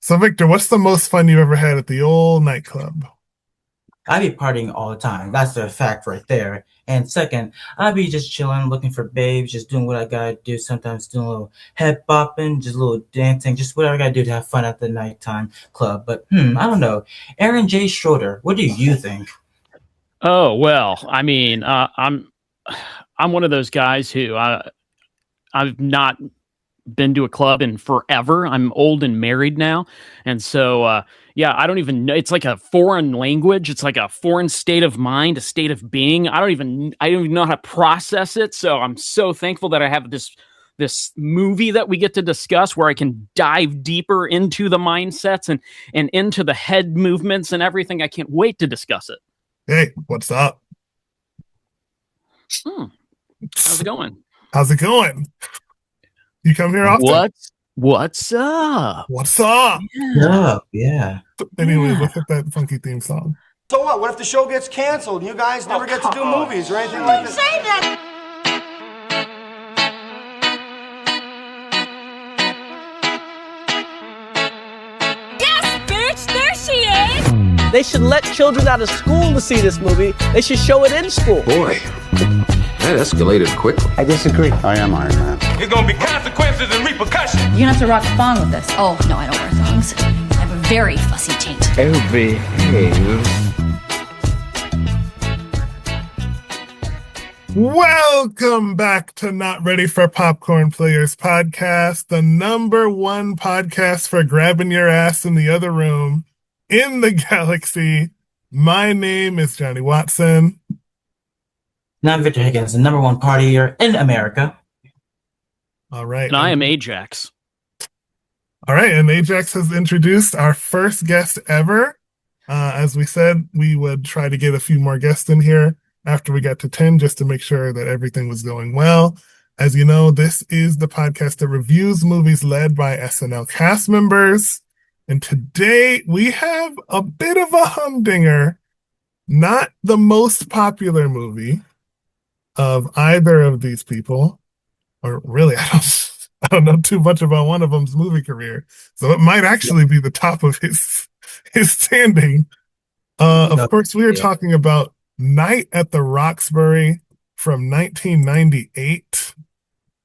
So, Victor, what's the most fun you ever had at the old nightclub? I be partying all the time. That's the fact right there. And second, I be just chilling, looking for babes, just doing what I gotta do. Sometimes doing a little head bopping, just a little dancing, just whatever I gotta do to have fun at the nighttime club. But I don't know. Aaron J. Schroeder, what do you think? Oh well, I mean, I'm one of those guys who I've not been to a club in forever. I'm old and married now, and so yeah, I don't even know. It's like a foreign language. It's like a foreign state of mind, a state of being. I don't even know how to process it. So I'm so thankful that I have this movie that we get to discuss where I can dive deeper into the mindsets and into the head movements and everything. I can't wait to discuss it. Hey, what's up? Hmm. How's it going? How's it going? You come here often? What's up? What's up? Yeah, yeah. Anyway, Yeah. let's hit that funky theme song. So what? What if the show gets canceled and you guys never get to do movies or anything like that? Say that. Yes, bitch, there she is. They should let children out of school to see this movie. They should show it in school. Boy, that escalated quickly. I disagree. I am Iron Man. There's gonna be consequences and repercussions. You're gonna have to rock a thong with this. Oh, no, I don't wear thongs. I have a very fussy taint. Oh, behave. Welcome back to Not Ready for Popcorn Players podcast, the number one podcast for grabbing your ass in the other room in the galaxy. My name is Johnny Watson. Now I'm Victor Higgins, the number one partier in America. All right. And I am aJax. All right. And aJax has introduced our first guest ever. As we said, we would try to get a few more guests in here after we got to 10 just to make sure that everything was going well. As you know, this is the podcast that reviews movies led by SNL cast members. And today we have a bit of a humdinger, not the most popular movie of either of these people, or really, I don't know too much about one of them's movie career, so it might actually be the top of his standing. Of course, we are talking about Night at the Roxbury from 1998.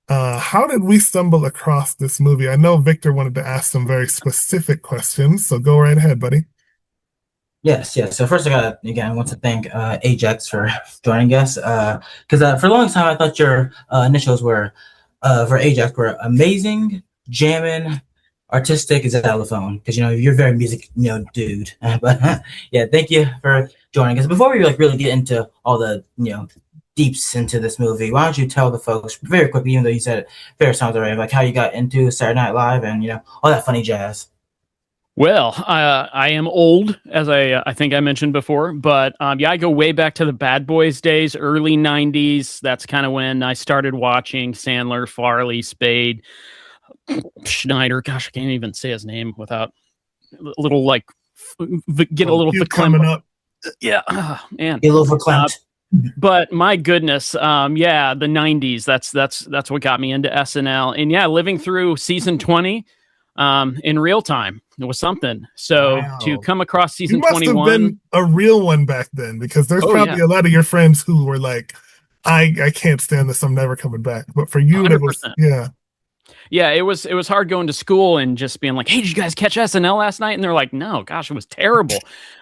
How did we stumble across this movie? I know Victor wanted to ask some very specific questions, so go right ahead, buddy. Yes. So first, I want to thank aJax for joining us. Because for a long time, I thought your initials were for aJax were amazing, jamming, artistic, xylophone. Because you're a very music dude. But yeah, thank you for joining us. Before we really get into all the deeps into this movie, why don't you tell the folks very quickly, even though you said it various times already, like how you got into Saturday Night Live and all that funny jazz. Well, I am old, as I think I mentioned before, but yeah, I go way back to the Bad Boys days, early 90s. That's kind of when I started watching Sandler, Farley, Spade, Schneider. Gosh, I can't even say his name without a little get a little coming up. Yeah, man. Get a little verklempt. But my goodness, yeah, the 90s. That's what got me into SNL, and yeah, living through season 20 in real time. It was something. So Wow. to come across season You must 21, have been a real one back then, because there's probably yeah. a lot of your friends who were like, I can't stand this, I'm never coming back. But for you, it was 100%. Yeah, it was hard going to school and just being like, hey, did you guys catch SNL last night? And they're like, no, gosh, it was terrible.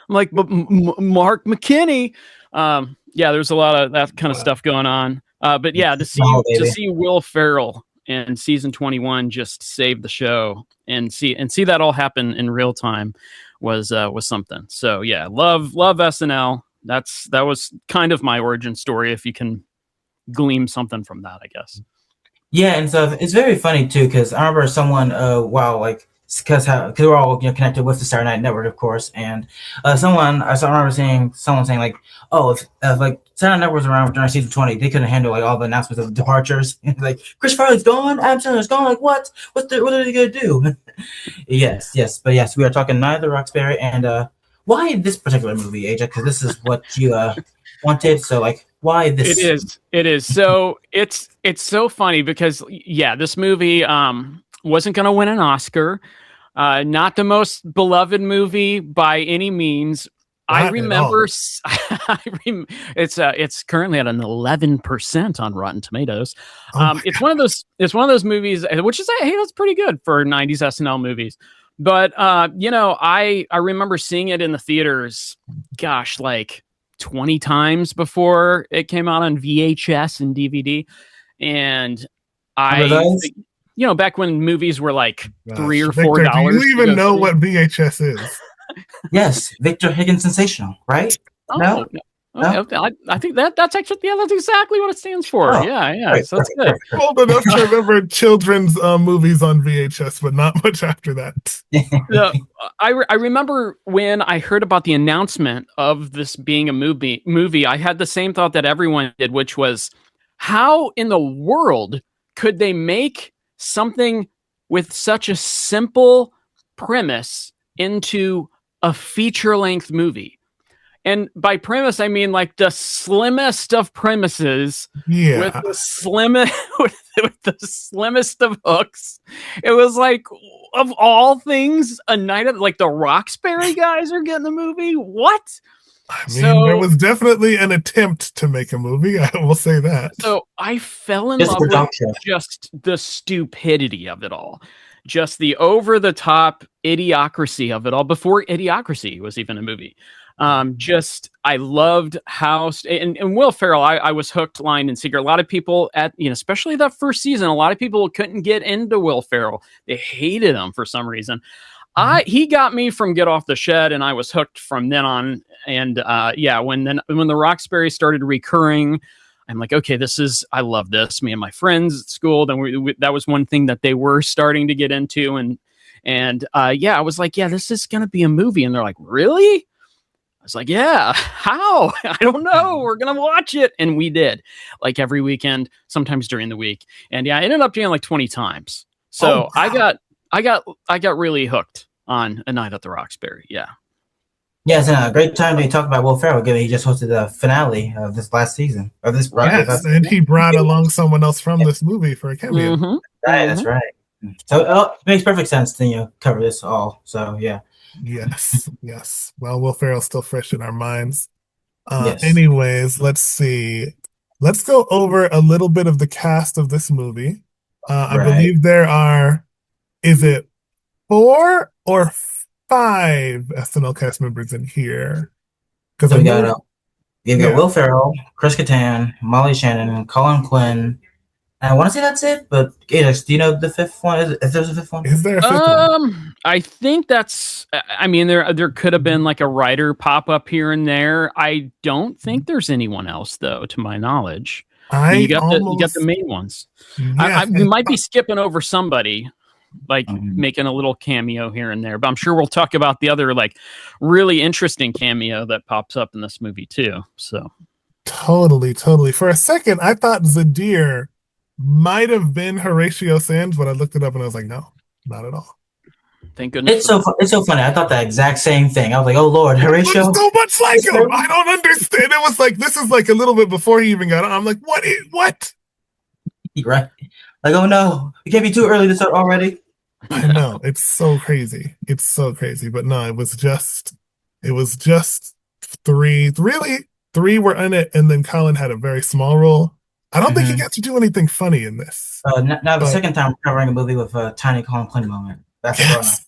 I'm like, but Mark McKinney. Yeah, there's a lot of that kind of stuff going on. But yeah, to see Will Ferrell in season 21 just save the show and see that all happen in real time was something. So yeah, love SNL. That was kind of my origin story, if you can glean something from that, I guess. Yeah, and so it's very funny too, because I remember someone because we're all connected with the Saturday Night Network, of course, and I remember someone saying like, oh, if like Saturday Night Network was around during season 20, they couldn't handle like all the announcements of departures. Like Chris Farley's gone, Adam Sandler's gone. Like what are they gonna do? yes, but yes, we are talking Night at the Roxbury, and why this particular movie, AJ? Because this is what you wanted. So like, why this? It is. So it's so funny because yeah, this movie wasn't going to win an Oscar. Not the most beloved movie by any means. I Not at all. remember it's currently at an 11% on Rotten Tomatoes. Oh my It's God. one of those movies, which is, hey, that's pretty good for 90s SNL movies. But I remember seeing it in the theaters, gosh, like 20 times before it came out on VHS and DVD. And Remember those? back when movies were like $3 or Victor, do you $4 to even go know see. what VHS is? Yes, Victor Higgins Sensational, right? Oh, No? no. I think that's actually, that's exactly what it stands for. Oh, Yeah. right, So it's good. Old enough to remember children's movies on VHS, but not much after that. I remember when I heard about the announcement of this being a movie, I had the same thought that everyone did, which was, how in the world could they make something with such a simple premise into a feature-length movie? And by premise, I mean like the slimmest of premises, with the slimmest with the slimmest of hooks. It was like, of all things, a night of, like, the Roxbury guys are getting the movie. What? I mean, there was definitely an attempt to make a movie. I will say that. So I fell in love with just the stupidity of it all, just the over-the-top idiocracy of it all, before Idiocracy was even a movie. I loved how, and Will Ferrell, I was hooked, line, and sinker. A lot of people especially that first season, a lot of people couldn't get into Will Ferrell. They hated him for some reason. He got me from Get Off the Shed, and I was hooked from then on. And when the Roxbury started recurring, I'm like, okay, I love this. Me and my friends at school, then that was one thing that they were starting to get into, and I was like, yeah, this is gonna be a movie, and they're like, really? I was like, yeah, how? I don't know. We're going to watch it. And we did, like, every weekend, sometimes during the week. And I ended up doing like 20 times. So I got really hooked on A Night at the Roxbury. Yeah. Yeah, it's a great time to talk about Will Ferrell, given he just hosted the finale of this last season. And he brought along someone else from this movie for a cameo. Mm-hmm. Right, that's right. So it makes perfect sense to cover this all. So yeah. Yes. Well, Will Ferrell's still fresh in our minds. Yes. Anyways, let's see. Let's go over a little bit of the cast of this movie. I believe there are, is it 4 or 5 SNL cast members in here? Because so you got Will Ferrell, Chris Kattan, Molly Shannon, Colin Quinn. I want to say that's it, but aJax, do you know the fifth one? If there's a fifth one, is there a fifth one? I think that's. I mean, there could have been like a writer pop up here and there. I don't think there's anyone else, though, to my knowledge. You got the main ones. Yes, we might be skipping over somebody, like making a little cameo here and there, but I'm sure we'll talk about the other, like, really interesting cameo that pops up in this movie too. So totally. For a second, I thought Zadir might have been Horatio Sands, but I looked it up and I was like, no, not at all. Thank goodness. It's so funny. I thought the exact same thing. I was like, oh Lord, Horatio. So much like him. I don't understand. It was like, this is like a little bit before he even got on. I'm like, what? Right. Like, oh no, it can't be too early to start already. I know. It's so crazy. But no, it was just 3. Really, 3 were in it, and then Colin had a very small role. I don't think he got to do anything funny in this. Now the second time we're covering a movie with a tiny Colin Quinn moment. That's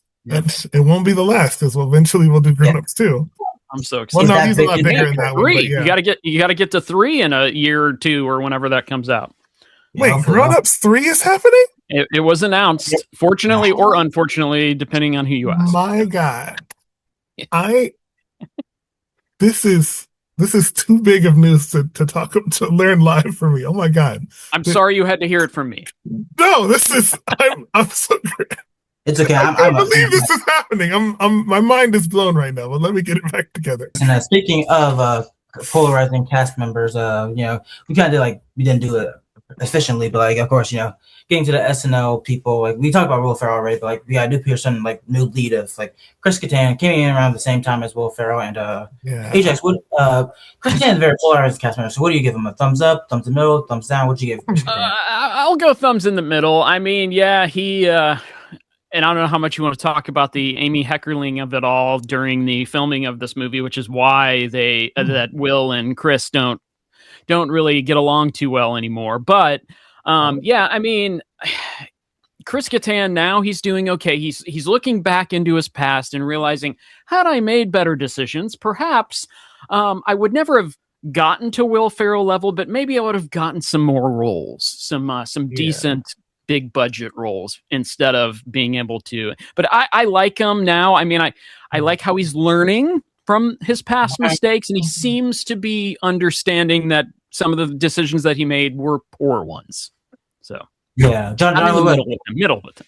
it won't be the last, because eventually we'll do Grown Ups too. I'm so excited. Well, no, he's a lot bigger in that 3. one. Yeah. You gotta get to 3 in a year or 2 or whenever that comes out. Wait, Grown Ups 3 is happening? It was announced, fortunately or unfortunately, depending on who you ask. My God, this is too big of news to learn live for me. Oh my God! I'm sorry you had to hear it from me. No, I'm so great. It's okay. I can't believe this is happening. My mind is blown right now. But let me get it back together. And speaking of polarizing cast members, we kind of we didn't do it efficiently, but of course, getting to the SNL people, we talked about Will Ferrell already, but we gotta do Peter some new lead of Chris Kattan came in around the same time as Will Ferrell and aJax. Chris Kattan is a very polarized cast member. So what do you give him? A thumbs up, thumbs in the middle, thumbs down? What do you give Chris Kattan? I'll go thumbs in the middle. I mean, he And I don't know how much you want to talk about the Amy Heckerling of it all during the filming of this movie, which is why they that Will and Chris don't really get along too well anymore. But yeah, I mean, Chris Kattan now he's doing okay. He's looking back into his past and realizing, had I made better decisions, perhaps I would never have gotten to Will Ferrell level, but maybe I would have gotten some more roles, some decent big budget roles instead of being able to. But I like him now. I mean, I like how he's learning from his past mistakes, and he seems to be understanding that some of the decisions that he made were poor ones. So yeah, John, I'm in the middle with him.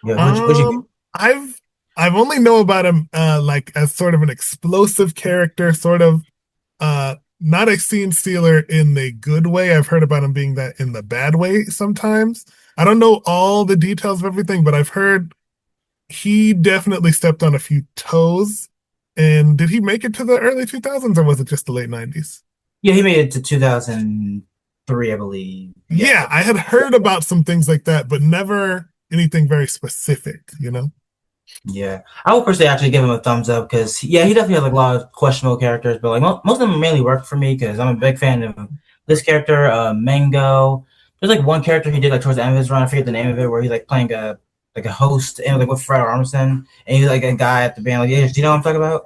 Yeah, I've only know about him like as sort of an explosive character, sort of not a scene stealer in the good way. I've heard about him being that in the bad way sometimes. I don't know all the details of everything, but I've heard he definitely stepped on a few toes. And did he make it to the early 2000s or was it just the late 90s? Yeah, he made it to 2003, I believe. Yeah, I had heard about some things like that, but never anything very specific, you know? Yeah, I would personally actually give him a thumbs up because he definitely has like a lot of questionable characters, but like most of them mainly work for me because I'm a big fan of this character, Mango. There's like one character he did like towards the end of his run, I forget the name of it, where he's like playing a host and like with Fred Armisen, and he's like a guy at the band. Like, do you know what I'm talking about?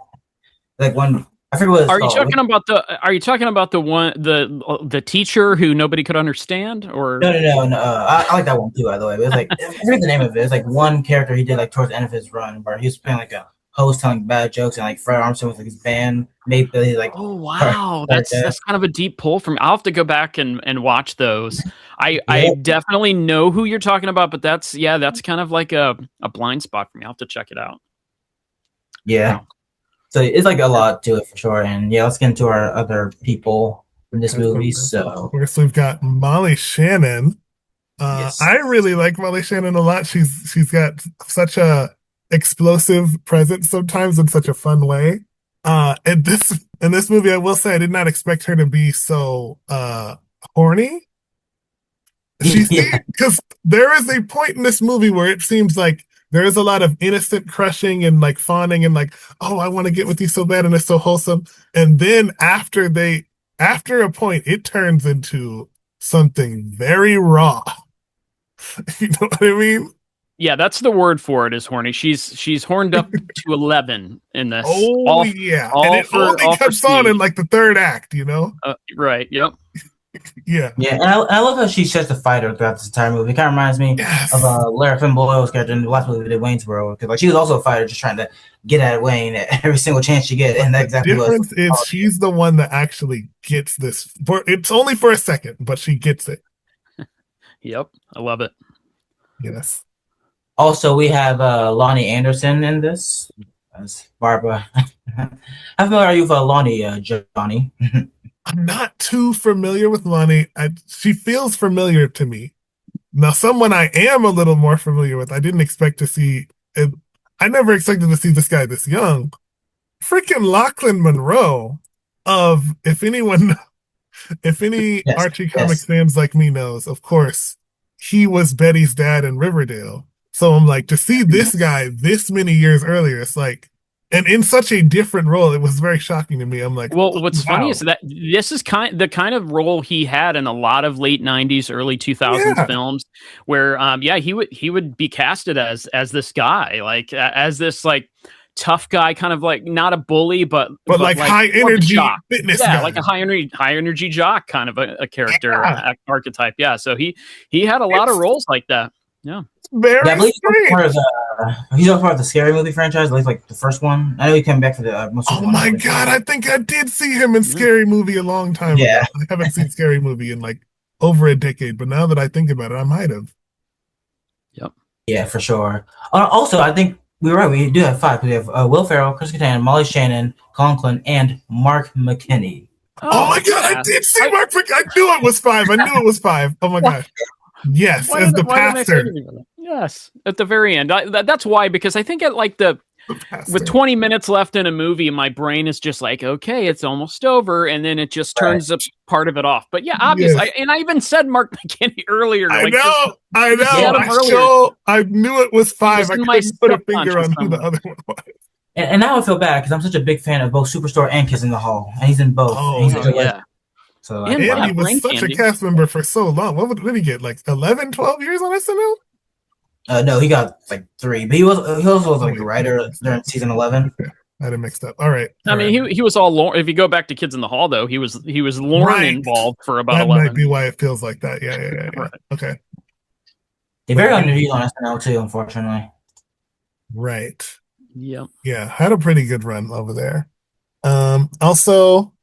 Like one, I forget what it's called. Are you talking about the one the teacher who nobody could understand? Or No. I like that one too, by the way. But it's like I forget the name of it. It's like one character he did like towards the end of his run where he was playing like a host telling bad jokes, and like Fred Armisen with like his band made Billy like. Oh wow, that's kind of a deep pull from. I'll have to go back and watch those. I definitely know who you're talking about, but that's kind of like a blind spot for me. I'll have to check it out. Yeah. So it's like a lot to it for sure. And yeah, let's get into our other people in this movie. So first we've got Molly Shannon. Yes. I really like Molly Shannon a lot. She's got such a explosive presence sometimes in such a fun way. In this movie, I will say I did not expect her to be so horny. Because there is a point in this movie where it seems like there is a lot of innocent crushing and like fawning and like, oh, I want to get with you so bad and it's so wholesome. And then after a point, it turns into something very raw. You know what I mean? Yeah, that's the word for it, is horny. She's horned up to 11 in this. Oh, yeah. And it only comes on in like the third act, you know? Right, yep. Yeah. Yeah, and I love how she's just a fighter throughout this entire movie. It kind of reminds me of Lara Flynn Boyle's character in the last movie we did, Waynesboro, because like she was also a fighter, just trying to get at Wayne at every single chance she gets. And that exactly the difference is she's the one that actually gets this. It's only for a second, but she gets it. Yep, I love it. Yes. Also, we have Lonnie Anderson in this as Barbara. How familiar are you with Lonnie, Johnny? I'm not too familiar with Lonnie. She feels familiar to me. Now, someone I am a little more familiar with, I didn't expect to see. I never expected to see this guy this young. Freaking Lachlan Monroe of, if any Archie Comics fans like me knows, of course, he was Betty's dad in Riverdale. So I'm like, to see this guy this many years earlier, it's like, and in such a different role, it was very shocking to me. I'm like, well, what's funny is that this is the kind of role he had in a lot of late 90s, early 2000s films where, he would be casted as this guy, like as this like tough guy, kind of like not a bully, but like high energy fitness guy. Like a high energy jock kind of a character archetype. Yeah, so he had a lot of roles like that. Yeah. Very he's part of the Scary Movie franchise, at least like the first one. I know he came back for the most. Oh my god! I think I did see him in Scary Movie a long time ago. I haven't seen Scary Movie in like over a decade, but now that I think about it, I might have. Yep. Yeah, for sure. Also, I think we were right. We do have 5. We have Will Ferrell, Chris Kattan, Molly Shannon, Conklin, and Mark McKinney. Oh my god! I did see Mark. I knew it was 5. I knew it was 5. Oh my gosh. Yes, as the pastor. Yes, at the very end. That's why, because I think at like the with 20 minutes left in a movie, my brain is just like, okay, it's almost over, and then it just turns a part of it off. But yeah, obviously, Yes. I even said Mark McKinney earlier. I like, know. said him earlier. I knew it was 5. was I in my couldn't put a finger on subconscious who the somewhere. other one was. And now I feel bad because I'm such a big fan of both Superstore and Kiss in the Hall, and he's in both. Oh, He's yeah. So And Andy was Brain such Candy. a cast member for so long. What did he get? Like 11, 12 years on SNL? no, he got like 3, but he also was like a writer during season 11. Okay. I had it mixed up. All right. I mean, he was all Lauren. If you go back to Kids in the Hall, though, he was Lauren involved for about that 11. might be why it feels like that. Yeah. Right. Okay. He's very underused on SNL too, unfortunately. Right. Yep. Yeah, had a pretty good run over there. Also,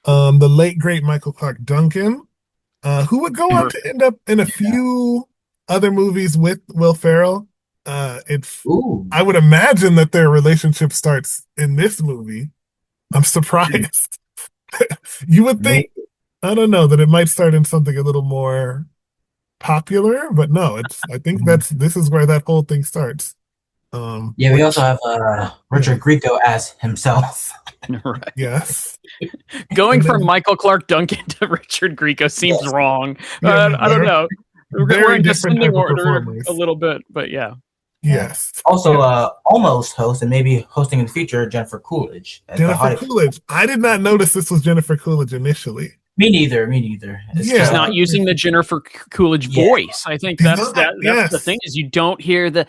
the late great Michael Clark Duncan, who would go on to end up in a few other movies with Will Ferrell. I would imagine that their relationship starts in this movie. I'm surprised. You would think, I don't know, that it might start in something a little more popular, but no, I think this is where that whole thing starts. We also have Richard Grieco as himself. Right. Yes. Going from Michael Clark Duncan to Richard Grieco seems wrong. I don't know. We're in descending order a little bit, but yeah. Yes. Also, almost host and maybe hosting in the future, Jennifer Coolidge. Jennifer Coolidge. I did not notice this was Jennifer Coolidge initially. Me neither. She's not using the Jennifer Coolidge voice. I think that's the thing is you don't hear the,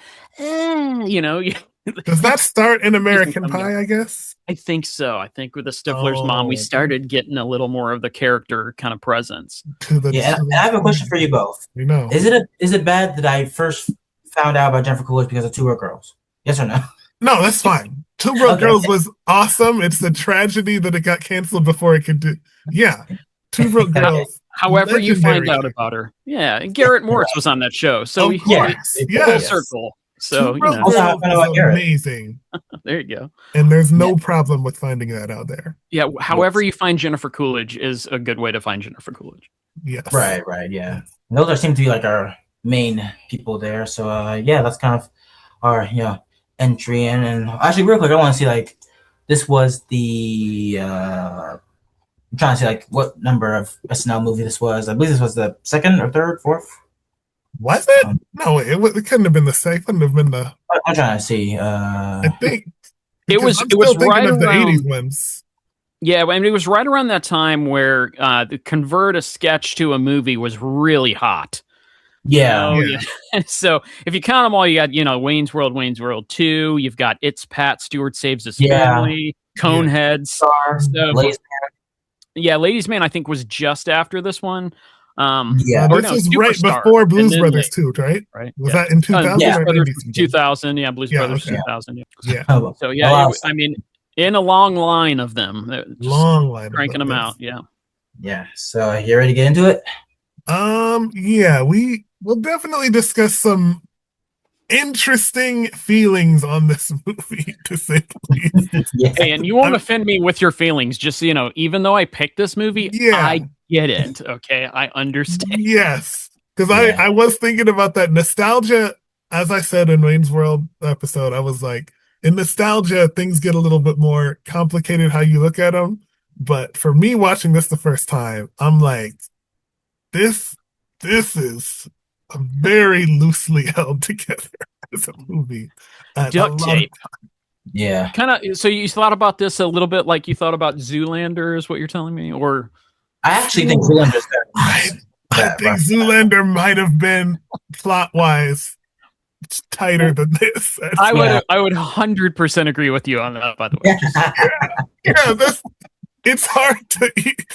Does that start in American Pie, I guess? I think so. I think with the Stifler's mom, we started getting a little more of the character kind of presence. And I have a question for you both. Is it bad that I first found out about Jennifer Coolidge because of Two Broke Girls? Yes or no? No, that's fine. Two Broke Girls was awesome. It's a tragedy that it got canceled before it could do. Yeah. Two Broke Girls. However you find out about her. Yeah. And Garrett Morris was on that show. So full circle. So, amazing. There you go. And there's no problem with finding that out there. Yeah. However you find Jennifer Coolidge is a good way to find Jennifer Coolidge. Yes. Right. Yeah. And those seem to be like our main people there. So, that's kind of our, entry in. And actually, real quick, I want to see, like, this was the, I'm trying to see, like, what number of SNL movie this was. I believe this was the 2nd or 3rd, 4th. Was it? No, it couldn't have been the 2nd. It couldn't have been the. I'm trying to see. I think it was right around the 80s ones. Yeah, I mean, it was right around that time where the convert a sketch to a movie was really hot. Yeah. And so if you count them all, you got, Wayne's World 2, you've got It's Pat, Stewart Saves His Family, Coneheads. Ladies Man, I think, was just after this one. This was right before Blues Brothers 2, right? Right. Was that in 2000? Blues Brothers 2000, Blues Brothers 2000. Yeah. So I mean, in a long line of them, cranking them out. Yeah. So you ready to get into it? We'll definitely discuss some interesting feelings on this movie, to say the least. Hey, and you won't offend me with your feelings. Just so you know, even though I picked this movie, I get it. Okay, I understand. Yes, because I was thinking about that nostalgia. As I said in Wayne's World episode, I was like, in nostalgia, things get a little bit more complicated how you look at them. But for me, watching this the first time, I'm like, this is a very loosely held together as a movie. Duct tape. Yeah. Kind of. So you thought about this a little bit like you thought about Zoolander, is what you're telling me, or? I actually think Zoolander's better. I think Zoolander might have been plot-wise tighter than this. I would 100% agree with you on that. By the way. It's hard to eat.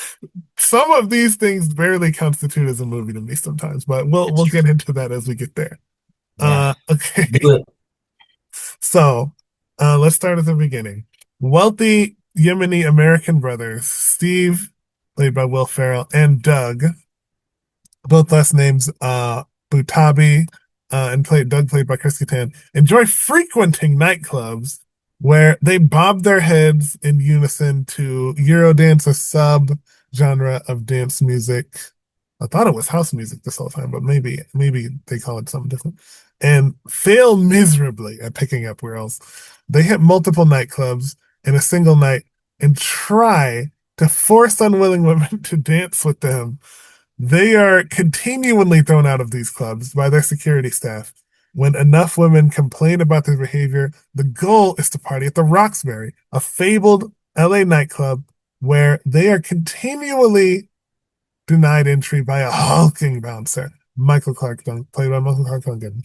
Some of these things barely constitute as a movie to me sometimes, but we'll get into that as we get there. Okay. So let's start at the beginning. Wealthy Yemeni American brothers, Steve, played by Will Ferrell, and Doug, both last names Butabi, and Doug, played by Chris Kattan, enjoy frequenting nightclubs where they bob their heads in unison to Eurodance, a sub-genre of dance music. I thought it was house music this whole time, but maybe they call it something different. And fail miserably at picking up girls. They hit multiple nightclubs in a single night and try to force unwilling women to dance with them. They are continually thrown out of these clubs by their security staff. When enough women complain about their behavior, the goal is to party at the Roxbury, a fabled LA nightclub where they are continually denied entry by a hulking bouncer, Michael Clark Duncan, played by Michael Clark Duncan.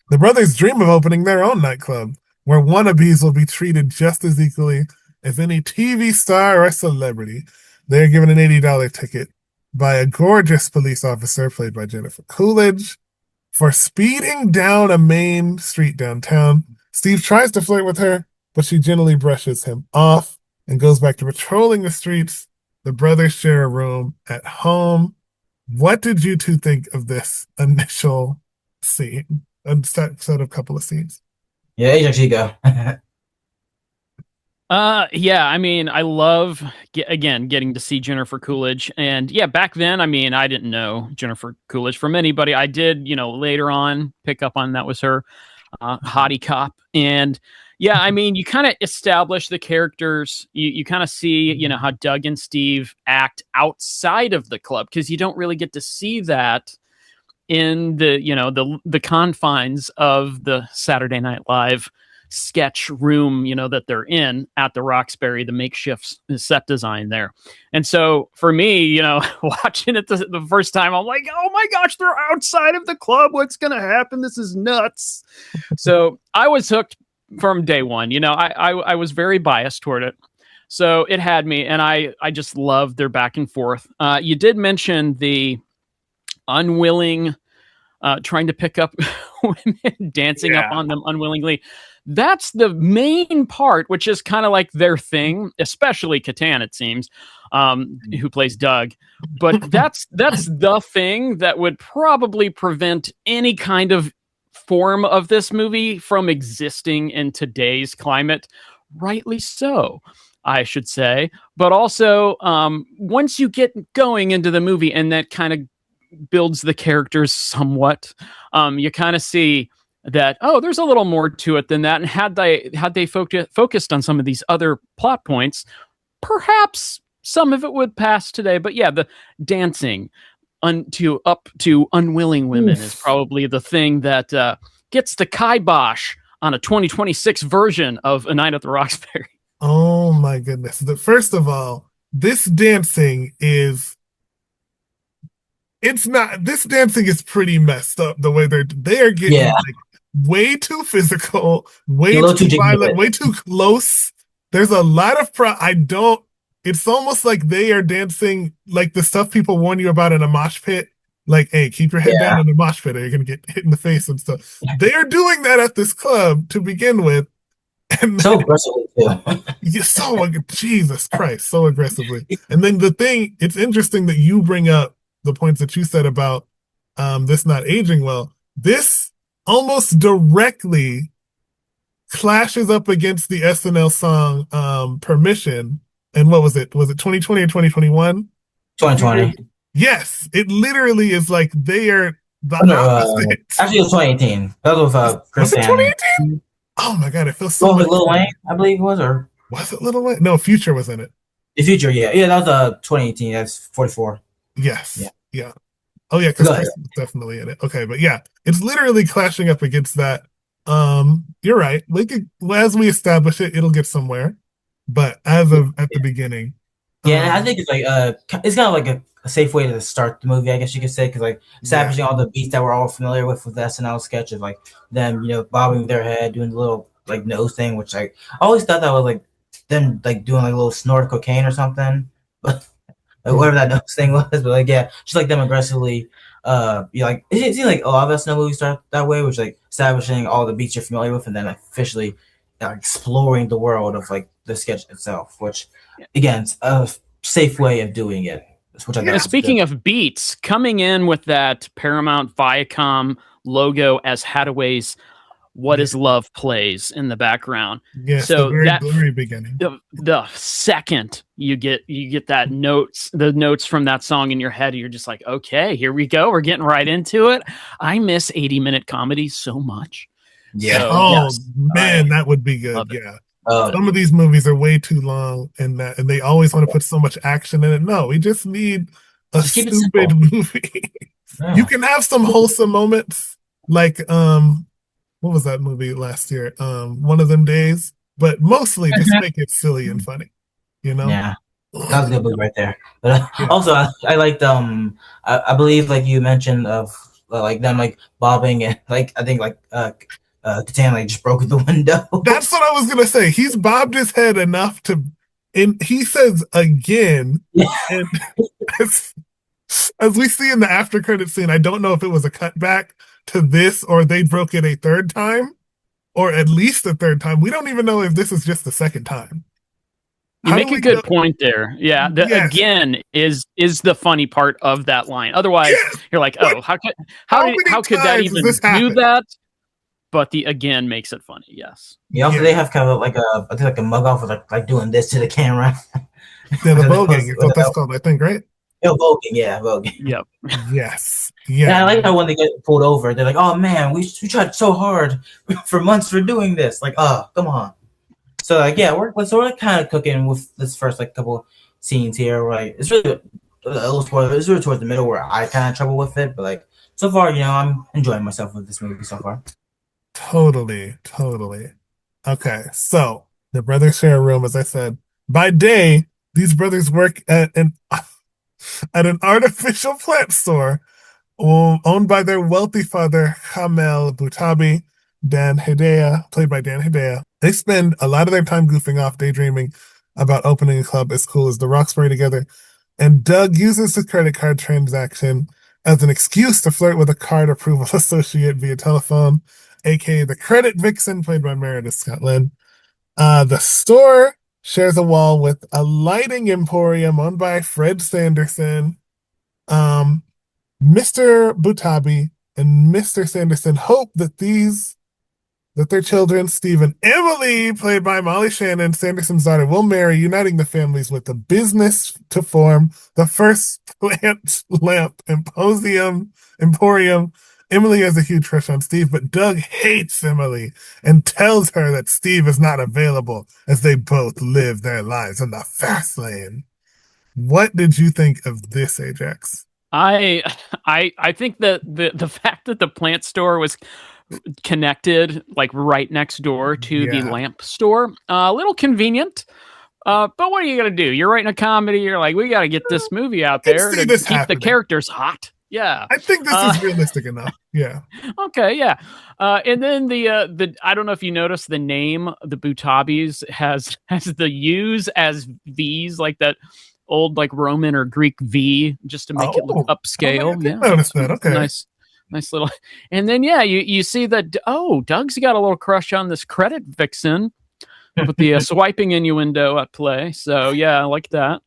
The brothers dream of opening their own nightclub, where wannabes will be treated just as equally as any TV star or celebrity. They are given an $80 ticket by a gorgeous police officer, played by Jennifer Coolidge, for speeding down a main street downtown. Steve tries to flirt with her, but she gently brushes him off and goes back to patrolling the streets. The brothers share a room at home. What did you two think of this initial scene? A set of couple of scenes. Yeah, aJax, you go. Yeah, I mean, I love getting to see Jennifer Coolidge, and yeah, back then, I mean, I didn't know Jennifer Coolidge from anybody. I did, later on pick up on that was her, hottie cop, and yeah, I mean, you kind of establish the characters. You kind of see, how Doug and Steve act outside of the club, because you don't really get to see that in the confines of the Saturday Night Live sketch room, that they're in at the Roxbury, the makeshift set design there. And so for me, watching it the first time, I'm like, oh my gosh, they're outside of the club. What's going to happen? This is nuts. So I was hooked from day one. I was very biased toward it. So it had me, and I just loved their back and forth. You did mention the unwilling, trying to pick up women, dancing up on them unwillingly. That's the main part, which is kind of like their thing, especially Kattan, it seems, who plays Doug. But that's the thing that would probably prevent any kind of form of this movie from existing in today's climate. Rightly so, I should say. But also, once you get going into the movie and that kind of builds the characters somewhat, you kind of see that, there's a little more to it than that. And had they focused on some of these other plot points, perhaps some of it would pass today. But yeah, the dancing up to unwilling women is probably the thing that gets the kibosh on a 2026 version of A Night at the Roxbury. Oh my goodness. First of all, this dancing is pretty messed up the way they are getting like way too physical, way too violent, way too close. There's a lot of it's almost like they are dancing like the stuff people warn you about in a mosh pit. Like, hey, keep your head down in the mosh pit or you're going to get hit in the face and stuff. They are doing that at this club to begin with. And so aggressively, too. Jesus Christ, so aggressively. And then it's interesting that you bring up the points that you said about this not aging well. This almost directly clashes up against the SNL song Permission. And what was it? Was it 2020 or 2021? 2020. Yes, it literally is like they are the opposite. Actually, it was 2018. That was with Chris. Was it 2018? Oh my god, it feels so. Was it Lil Wayne? I believe it was, or was it Lil Wayne? No, Future was in it. The Future, yeah, that was 2018. That's 44. Yes, yeah. Oh yeah, because Chris was definitely in it. Okay, but yeah, it's literally clashing up against that. You're right. As we establish it, it'll get somewhere. But as of at the beginning, I think it's like it's kind of like a safe way to start the movie, I guess you could say, because like establishing all the beats that we're all familiar with the SNL sketch of like them, bobbing their head, doing the little like nose thing, which I always thought that was like them like doing like a little snort of cocaine or something, but like whatever that nose thing was. But like just like them aggressively, it seems like a lot of SNL movies start that way, which like establishing all the beats you're familiar with, and then like, officially exploring the world of like the sketch itself, which again, it's a safe way of doing it. Speaking of beats, coming in with that Paramount Viacom logo as Hadaway's "What Is Love" plays in the background. Yes, so the very beginning. The second you get the notes from that song in your head, you're just like, okay, here we go. We're getting right into it. I miss 80-minute comedy so much. Yeah. So Oh yes, man, I that would be good. love it. Yeah. Love it. Some of these movies are way too long and they always want to put so much action in it. No, we just need a Just keep it stupid simple. movie. You Yeah. can have some wholesome moments like what was that movie last year? One of them days, but mostly just make it silly and funny, you know? Yeah. That was a good movie right there. But Yeah. also, I liked I believe like you mentioned of like them like bobbing and like I think like Kattan like just broke the window. That's what I was gonna say. He's bobbed his head enough to and he says again, Yeah. and as, as we see in the after credit scene, I don't know if it was a cutback to this or they broke it a third time, or at least a third time. We don't even know if this is just the second time. You How do make a we know? good point there. Yeah, the Yes, again is the funny part of that line. Otherwise, yes. you're like, What? oh, How many how could that times has even this do happened? that? But the again makes it funny. Yes. Yeah. Also, Yeah, they have kind of like I think like a mug off with like doing this to the camera. yeah, the So that voguing was, is what that's called, I think, right? voguing, yeah, voguing. Yep. Yes, And I yeah. like how when they get pulled over, they're like, "Oh man, we tried so hard for months for doing this." Like, oh, come on. So like, yeah, we're kind of cooking with this first like couple scenes here. Right, it's really a little spoiler. It's really towards the middle where I kind of trouble with it, but like so far, I'm enjoying myself with this movie so far. Totally, totally. Okay, so the brothers share a room, as I said. By day, these brothers work at an at an artificial plant store owned by their wealthy father, Hamel Butabi, Dan Hedaya, played by Dan Hedaya. They spend a lot of their time goofing off, daydreaming about opening a club as cool as the Roxbury together. And Doug uses his credit card transaction as an excuse to flirt with a card approval associate via telephone, aka the credit vixen, played by Meredith Scotland. The store shares a wall with a lighting emporium owned by Fred Sanderson. Um, Mr. Butabi and Mr. Sanderson hope that their children, Steve and Emily, played by Molly Shannon, Sanderson's daughter, will marry, uniting the families with the business to form the first plant lamp emporium. Emily has a huge crush on Steve, but Doug hates Emily and tells her that Steve is not available as they both live their lives in the fast lane. What did you think of this, aJax? I I think that the fact that the plant store was connected like right next door to the Yeah. lamp store, a little convenient. But what are you gonna do? You're writing a comedy. You're like, we got to get this movie out I can there see to this keep the happening. characters hot. Yeah. I think this Uh, is realistic enough. Yeah. okay. Yeah. And then the I don't know if you noticed the name the Butabis has the U's as V's, like that old like Roman or Greek V, just to make it look Oh, upscale. I didn't Yeah, notice that. it's a Okay. nice little. And then yeah, you see that Doug's got a little crush on this credit vixen with the swiping innuendo at play. So yeah, I like that.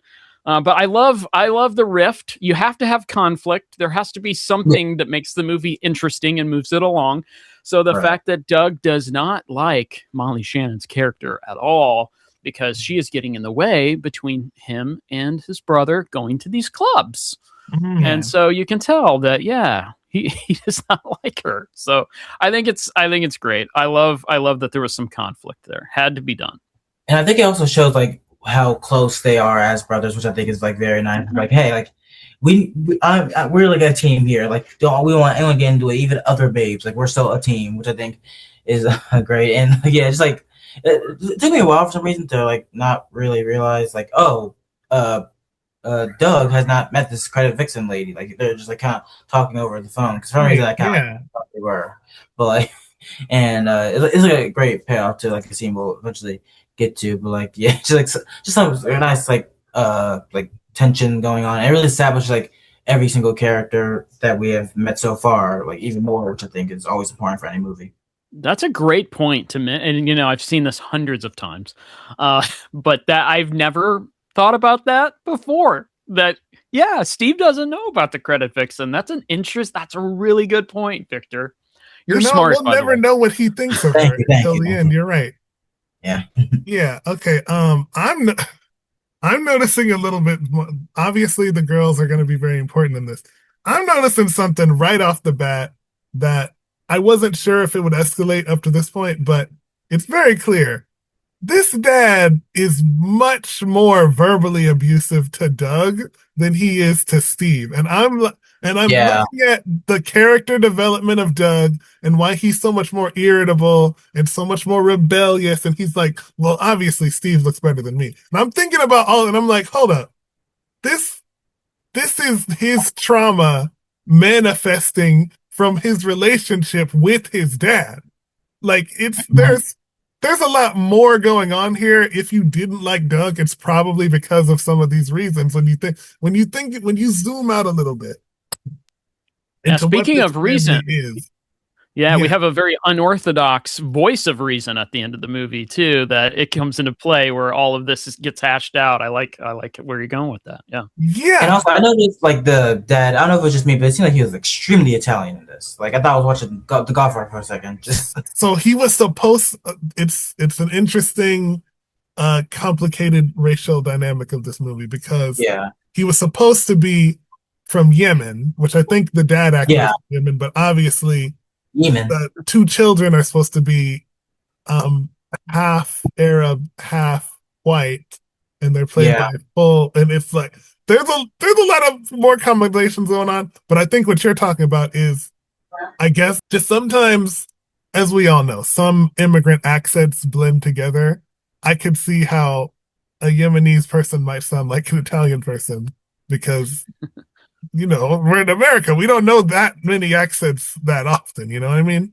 But I love the rift. You have to have conflict. There has to be something that makes the movie interesting and moves it along. So the fact that Doug does not like Molly Shannon's character at all because she is getting in the way between him and his brother going to these clubs. And so you can tell that, yeah, he does not like her. So I think it's great. I love that there was some conflict there. Had to be done. And I think it also shows like how close they are as brothers, which I think is like very nice. Like, hey, like we're like a team here. Like, don't we want anyone to get into it, even other babes? Like, we're still a team, which I think is great. And yeah, it's like it took me a while for some reason to like not really realize like, oh, Doug has not met this credit vixen lady. Like, they're just like kind of talking over the phone. Because for some reason, I kind of thought they were, but like, and it's like a great payoff to like a scene we'll eventually get to. But like, yeah, just some nice like tension going on. It really established like every single character that we have met so far, like even more, which I think is always important for any movie. That's a great point to me. And, I've seen this hundreds of times, but that I've never thought about that before. That, yeah, Steve doesn't know about the credit vixen. That's a really good point, Victor. You're smart. We'll never know what he thinks of her until the end. You're right. Yeah. Yeah. Okay. I'm noticing a little bit. Obviously, the girls are going to be very important in this. I'm noticing something right off the bat that I wasn't sure if it would escalate up to this point, but it's very clear. This dad is much more verbally abusive to Doug than he is to Steve. And I'm Yeah. looking at the character development of Doug and why he's so much more irritable and so much more rebellious. And he's like, well, obviously Steve looks better than me. And I'm thinking about all, and I'm like, hold up. This is his trauma manifesting from his relationship with his dad. Like there's a lot more going on here. If you didn't like Doug, it's probably because of some of these reasons. When you zoom out a little bit Now, into what speaking this of family reason, is. yeah, we Yeah. have a very unorthodox voice of reason at the end of the movie too. That it comes into play where all of this gets hashed out. I like where you're going with that. Yeah. Yeah. And also, I noticed like the dad. I don't know if it was just me, but it seemed like he was extremely Italian in this. Like I thought I was watching The Godfather for a second. Just So he was supposed. It's an interesting, complicated racial dynamic of this movie because yeah, he was supposed to be from Yemen, which I think the dad actor is yeah, from Yemen, but obviously Yemen. the two children are supposed to be half Arab, half white, and they're played Yeah, by full. And it's like there's a lot of more combinations going on, but I think what you're talking about is, I guess, just sometimes, as we all know, some immigrant accents blend together. I could see how a Yemenese person might sound like an Italian person because, we're in America. We don't know that many accents that often. You know what I mean?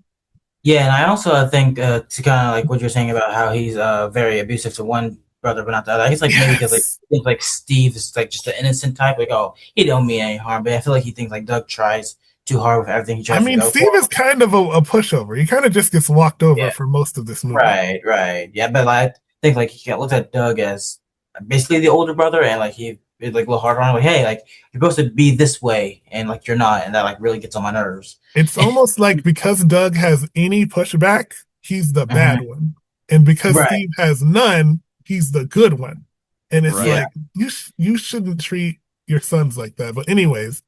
yeah, and I also think to kind of like what you're saying about how he's very abusive to one brother but not the other. I guess like maybe because like Yes. I think like Steve is like just an innocent type. Like oh, he don't mean any harm, but I feel like he thinks like Doug tries too hard with everything he I tries to mean, go Steve for. is kind of a pushover. He kind of just gets walked over Yeah, for most of this movie. right. Yeah, but like, I think like he looks at Doug as basically the older brother, and like he is like a little harder on him. Like, hey, like you're supposed to be this way, and like you're not, and that like really gets on my nerves. It's almost like because Doug has any pushback, he's the bad Mhm. one. And because Right. Steve has none, he's the good one. And it's Right. Yeah. like, you shouldn't treat your sons like that. But anyways,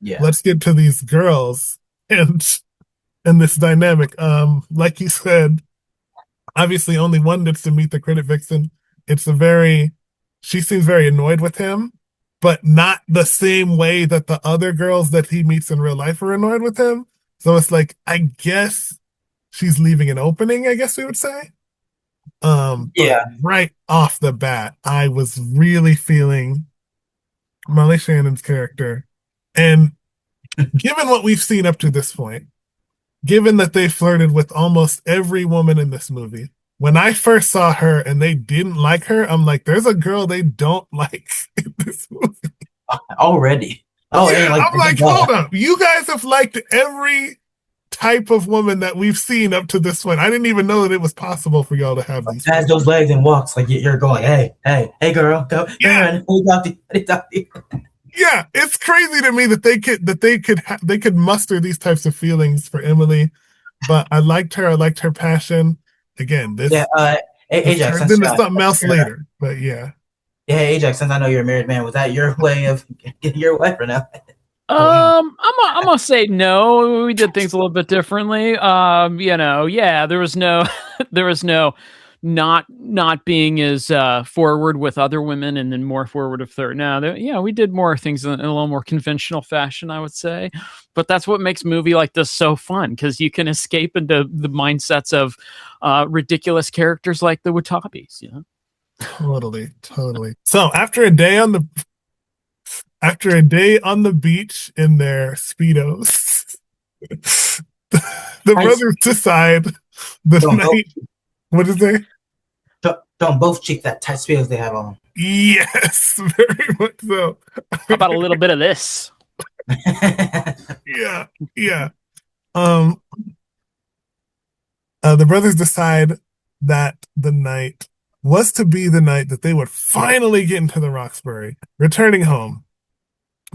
Yeah. let's get to these girls and this dynamic. Like you said, obviously only one gets to meet the credit vixen. She seems very annoyed with him, but not the same way that the other girls that he meets in real life are annoyed with him. So it's like, I guess she's leaving an opening, I guess we would say. But Yeah. right off the bat, I was really feeling Molly Shannon's character. And given what we've seen up to this point, given that they flirted with almost every woman in this movie, when I first saw her and they didn't like her, I'm like, there's a girl they don't like in this movie. Already. Oh, Yeah, and like I'm like, hold up. You guys have liked every type of woman that we've seen up to this point. I didn't even know that it was possible for y'all to have these. has those legs and walks like you're going, hey, girl, go, Yeah. Yeah, it's crazy to me that they could muster these types of feelings for Emily, but I liked her. I liked her passion. Again, this Yeah. this aJax, turns since into something else later. But yeah, yeah, aJax, since I know you're a married man, was that your way of getting your wife or no? I'm gonna say no. We did things a little bit differently. Yeah, there was no, there was no, not being as forward with other women and then more forward with third. No, we did more things in a little more conventional fashion, I would say. But that's what makes movie like this so fun because you can escape into the mindsets of ridiculous characters like the Watabis. totally. So after a day on the beach in their speedos, the brothers decide the Don't night. What is it? Don't both cheek that tight speedos they have on. Yes, very much so. How about a little bit of this? Yeah. The brothers decide that the night was to be the night that they would finally get into the Roxbury. Returning home,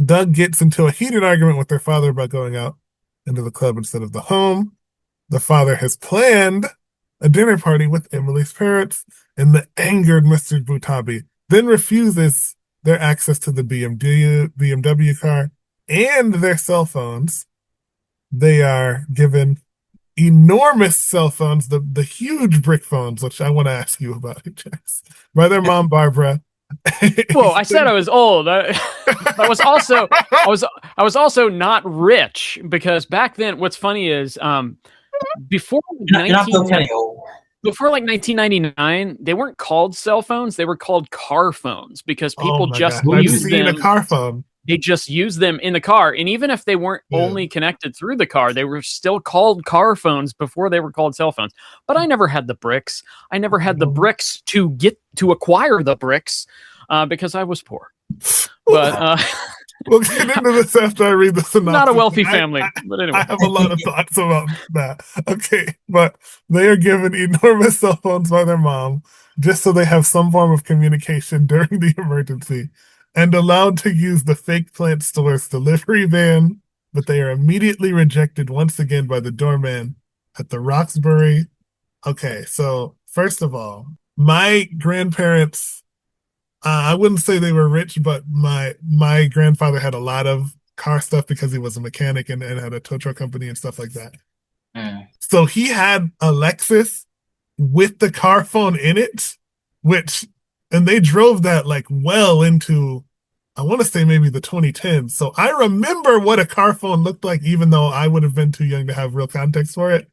Doug gets into a heated argument with their father about going out into the club instead of the home. The father has planned a dinner party with Emily's parents, and the angered Mr. Butabi then refuses their access to the BMW car and their cell phones. They are given enormous cell phones, the huge brick phones, which I want to ask you about, aJax, by their mom, Barbara. Whoa, I said I was old. I was also I was also not rich because back then what's funny is before You're not so funny, old. before like 1999, they weren't called cell phones, they were called car phones because Oh people my just God, I've used seen a them. car phone. They just used them in the car. And even if they weren't only connected through the car, they were still called car phones before they were called cell phones. But I never had the bricks. I never had the bricks to acquire the bricks because I was poor. But we'll get into this after I read the synopsis. Not a wealthy family. But anyway. I have a lot of thoughts about that. Okay, but they are given enormous cell phones by their mom just so they have some form of communication during the emergency, and allowed to use the fake plant store's delivery van, but they are immediately rejected once again by the doorman at the Roxbury. Okay, so first of all, my grandparents, I wouldn't say they were rich, but my grandfather had a lot of car stuff because he was a mechanic and had a tow truck company and stuff like that. So he had a Lexus with the car phone in it, and they drove that like well into, I want to say maybe the 2010s. So I remember what a car phone looked like, even though I would have been too young to have real context for it.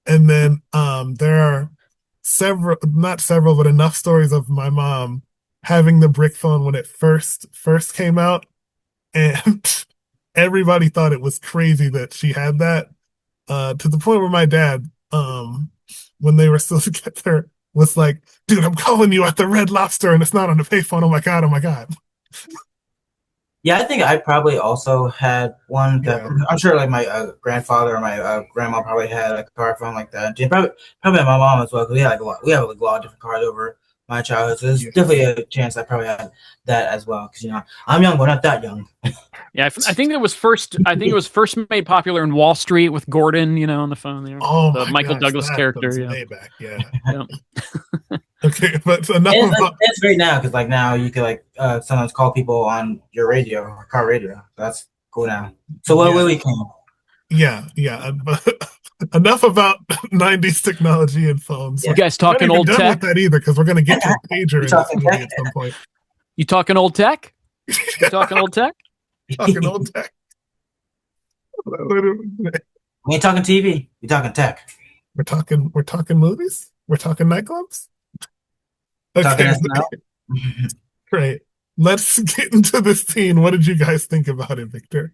And then there are not several, but enough stories of my mom having the brick phone when it first came out, and everybody thought it was crazy that she had that. To the point where my dad, when they were still together, was like, "Dude, I'm calling you at the Red Lobster, and it's not on the payphone. Oh my god! Oh my god!" Yeah, I think I probably also had one. I'm sure, like my grandfather or my grandma probably had a car phone like that. Yeah, probably my mom as well. Because we have like a lot of different cars over my childhood, so there's definitely a chance I probably had that as well. Because I'm young, but not that young. Yeah, I think it was first. I think it was first made popular in Wall Street with Gordon, on the phone there. Oh, the Michael Douglas character. Way back, yeah. Okay, but enough about. It's great now because like now you can sometimes call people on your radio or car radio. That's cool now. So what we can. Yeah. But enough about 90s technology and phones. You guys talking old tech? With that either, because we're going to get to a pager in this movie at some point. You talking old tech? You talking old tech? Talking old tech. We ain't talking TV. We talking tech. We're talking movies. We're talking nightclubs. Okay. Great. Let's get into this scene. What did you guys think about it, Victor?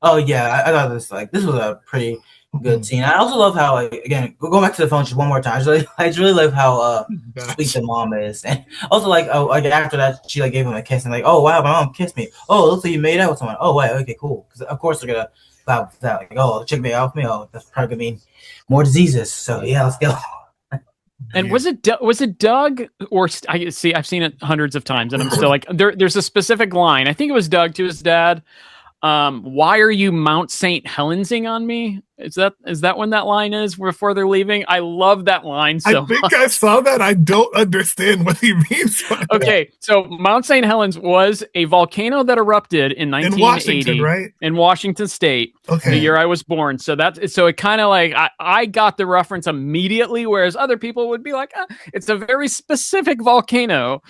Oh yeah, I thought this was a pretty good scene. I also love how, again, going back to the phone just one more time. I just really love how sweet the mom is, and also after that she gave him a kiss and oh wow, my mom kissed me. Oh, it looks like you made out with someone. Oh wait, okay, cool. Because of course they're gonna vibe with that. Check me out with me. Oh, that's probably gonna mean more diseases. So yeah, let's go. And was it Doug or I see? I've seen it hundreds of times, and I'm still like, there's a specific line. I think it was Doug to his dad. Why are you Mount St. Helensing on me? Is that when that line is before they're leaving? I love that line so I think I saw that. I don't understand what he means by that. Okay, so Mount St. Helens was a volcano that erupted in 1980 in Washington, right? In Washington State, the year I was born. So it kind of like I got the reference immediately, whereas other people would be like, it's a very specific volcano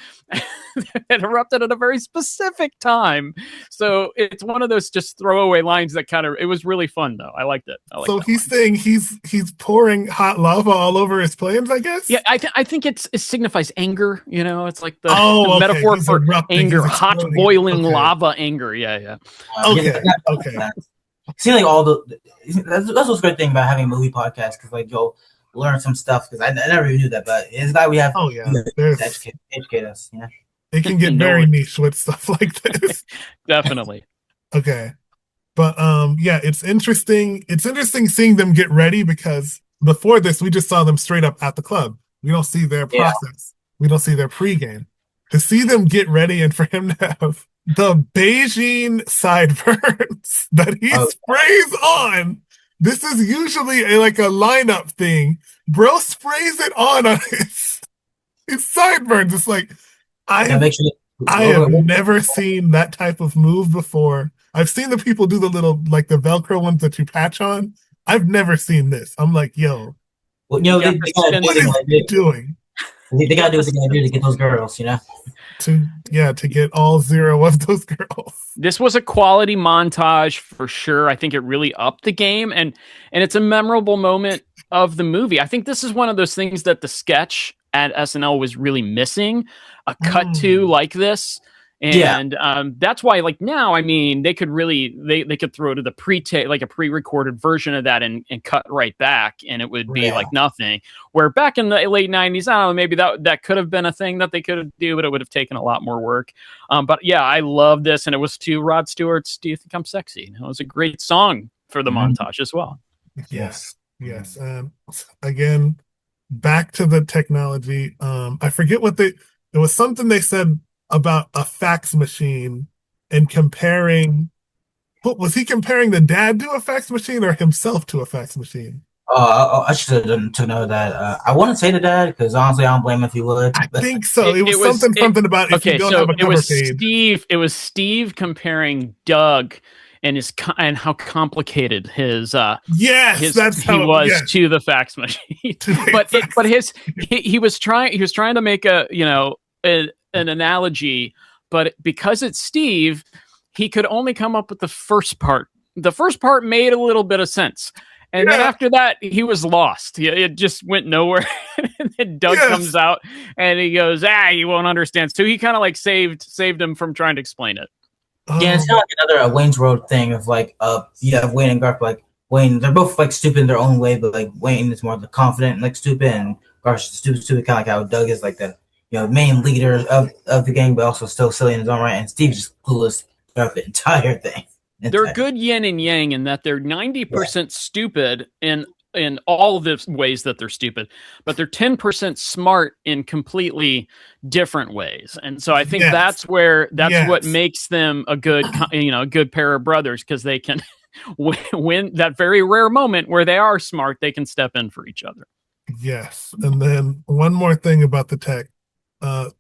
that erupted at a very specific time. So it's one of those just throwaway lines that it was really fun though. I liked it. So he's saying he's pouring hot lava all over his plans, I guess? Yeah, I think it signifies anger, It's like the metaphor he's for erupting, anger, he's hot boiling lava anger. Yeah. Okay. See, that's what's great thing about having a movie podcast, because you'll learn some stuff, because I never even knew that, but it's glad we have to educate us. It can get very niche with stuff like this. Definitely. Okay. But it's interesting. It's interesting seeing them get ready, because before this, we just saw them straight up at the club. We don't see their process. We don't see their pregame. To see them get ready and for him to have the Beijing sideburns that he sprays on. This is usually a lineup thing. Bro sprays it on his sideburns. It's like, I have never seen that type of move before. I've seen the people do the little, the Velcro ones that you patch on, I've never seen this. I'm like, yo, Well, You got they to gotta spend do what what they is gotta he do. doing They gotta do what they gotta do to get those girls, to get all 0 of those girls? This was a quality montage for sure. I think it really upped the game, and it's a memorable moment of the movie. I think this is one of those things that the sketch at SNL was really missing, a cut to Mm. like this. Yeah. And that's why, like now, I mean, they could really they could throw to the pre-tape, like a pre-recorded version of that, and cut right back, and it would be Yeah. like nothing. Where back in the late '90s, I don't know, maybe that could have been a thing that they could do, but it would have taken a lot more work. But yeah, I love this, and it was to Rod Stewart's "Do You Think I'm Sexy?" It was a great song for the montage as well. Yes, yes. Again, back to the technology. I forget what it was something they said about a fax machine and comparing. What was he comparing the dad to a fax machine or himself to a fax machine? I should have to know that. I wouldn't say to that because honestly, I don't blame him if he would. I But think so. It was something about if you Okay, don't so have a it cover was page. Steve. It was Steve comparing Doug and and how complicated Yes, that's he how. was Yes, to the fax machine. to the but fax. he was trying to make an analogy, but because it's Steve, he could only come up with the first part. The first part made a little bit of sense. And then Yeah. after that, he was lost. It just went nowhere. And then Doug Yes. comes out and he goes, you won't understand. So he kind of like saved him from trying to explain it. yeah, it's kind of like another Wayne's World thing of like, you have Wayne and Garth, like Wayne, they're both like stupid in their own way, but like Wayne is more the confident and like stupid, and Garth is stupid, kind of like how Doug is like the main leader of the gang, but also still silly in his own right, and Steve's just clueless throughout the entire thing. They're good yin and yang in that they're 90% stupid in all of the ways that they're stupid, but they're 10% smart in completely different ways. And so I think that's what makes them a good a good pair of brothers, because they can win that very rare moment where they are smart, they can step in for each other. Yes. And then one more thing about the tech.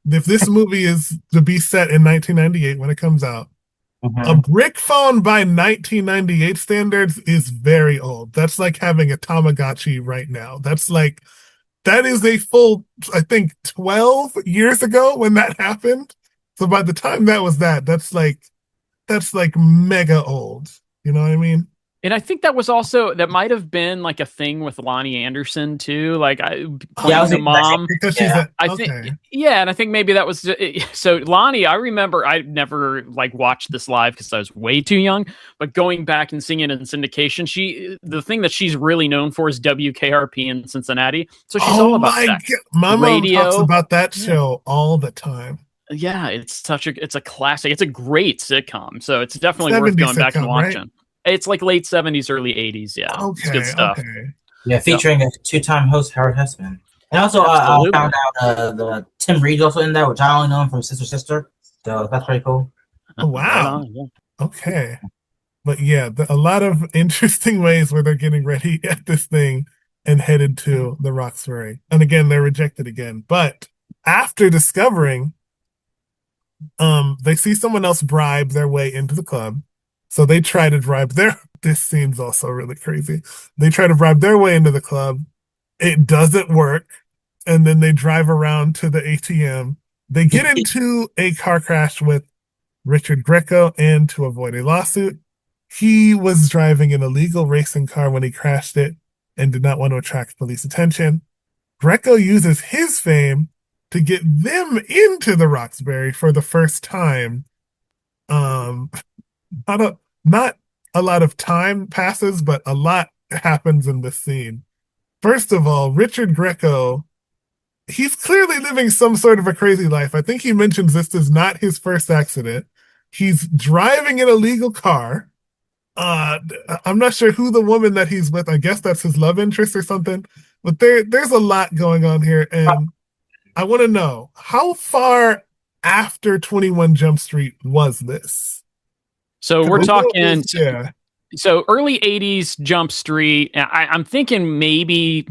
If this movie is to be set in 1998 when it comes out, a brick phone by 1998 standards is very old. That's like having a Tamagotchi right now. That is a full, I think, 12 years ago when that happened. So by the time that's like mega old. You know what I mean? And I think that might have been like a thing with Lonnie Anderson too. Like playing the mom, because and I think maybe that was so. Lonnie, I remember I never like watched this live because I was way too young. But going back and seeing it in syndication, the thing that she's really known for is WKRP in Cincinnati. So she's all about that. My mom talks about that show all the time. Yeah, it's a classic. It's a great sitcom. So it's definitely worth going back and watching. Right? It's like late 70s, early 80s. Yeah. Okay. It's good stuff. Okay. Yeah, featuring a two-time host, Howard Hessman. And also, I found out the Tim Reed's also in there, which I only know him from Sister Sister. So that's pretty cool. Oh, wow. Right on, yeah. Okay. But yeah, a lot of interesting ways where they're getting ready at this thing and headed to the Roxbury. And again, they're rejected again. But after discovering, they see someone else bribe their way into the club. So they try to bribe this scene's also really crazy. They try to bribe their way into the club. It doesn't work. And then they drive around to the ATM. They get into a car crash with Richard Greco, and to avoid a lawsuit, he was driving an illegal racing car when he crashed it and did not want to attract police attention. Greco uses his fame to get them into the Roxbury for the first time. Not a lot of time passes, but a lot happens in this scene. First of all, Richard Greco, he's clearly living some sort of a crazy life. I think he mentions this is not his first accident. He's driving an illegal car. I'm not sure who the woman that he's with. I guess that's his love interest or something. But there's a lot going on here. And I want to know, how far after 21 Jump Street was this? So we're talking, so early 80s Jump Street. I'm thinking maybe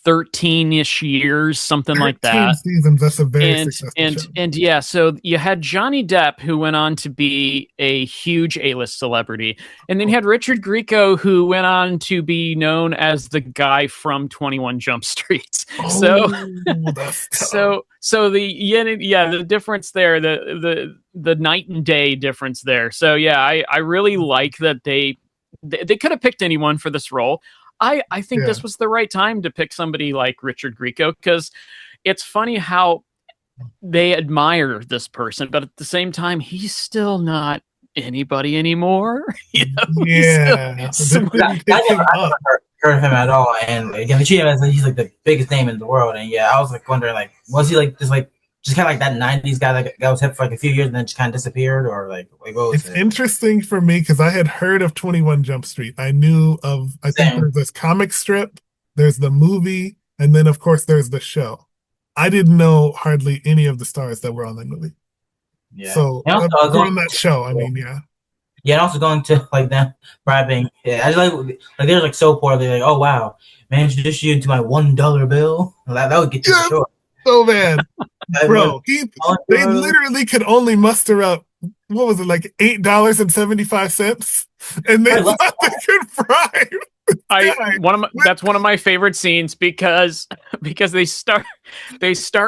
13-ish years, something like 13 that. seasons. That's a very And successful show. and yeah, so you had Johnny Depp, who went on to be a huge A-list celebrity, and then you had Richard Grieco, who went on to be known as the guy from 21 Jump Street. So That's tough. so the difference there, the night and day difference there. So yeah, I really like that they could have picked anyone for this role. I think this was the right time to pick somebody like Richard Grieco, because it's funny how they admire this person, but at the same time, he's still not anybody anymore. You know, Yeah. I never heard of him at all, and again, they treat him as he's like the biggest name in the world. And yeah, I was like wondering, like, was he like just kind of like that '90s guy that was hip for like a few years and then just kind of disappeared, or like what was It's it? interesting for me because I had heard of 21 Jump Street. I knew of, I think there's this comic strip, there's the movie, and then of course there's the show. I didn't know hardly any of the stars that were on that movie. Yeah. So And also, on that show, I mean, yeah. Yeah, and also going to like them bribing. Yeah, I just like they're like so poor. They're like, oh wow, man, introduce you to my $1 bill. That would get you for sure. So bad, bro. They literally could only muster up, what was it, like $8.75, and they thought they could bribe. That's one of my favorite scenes because they start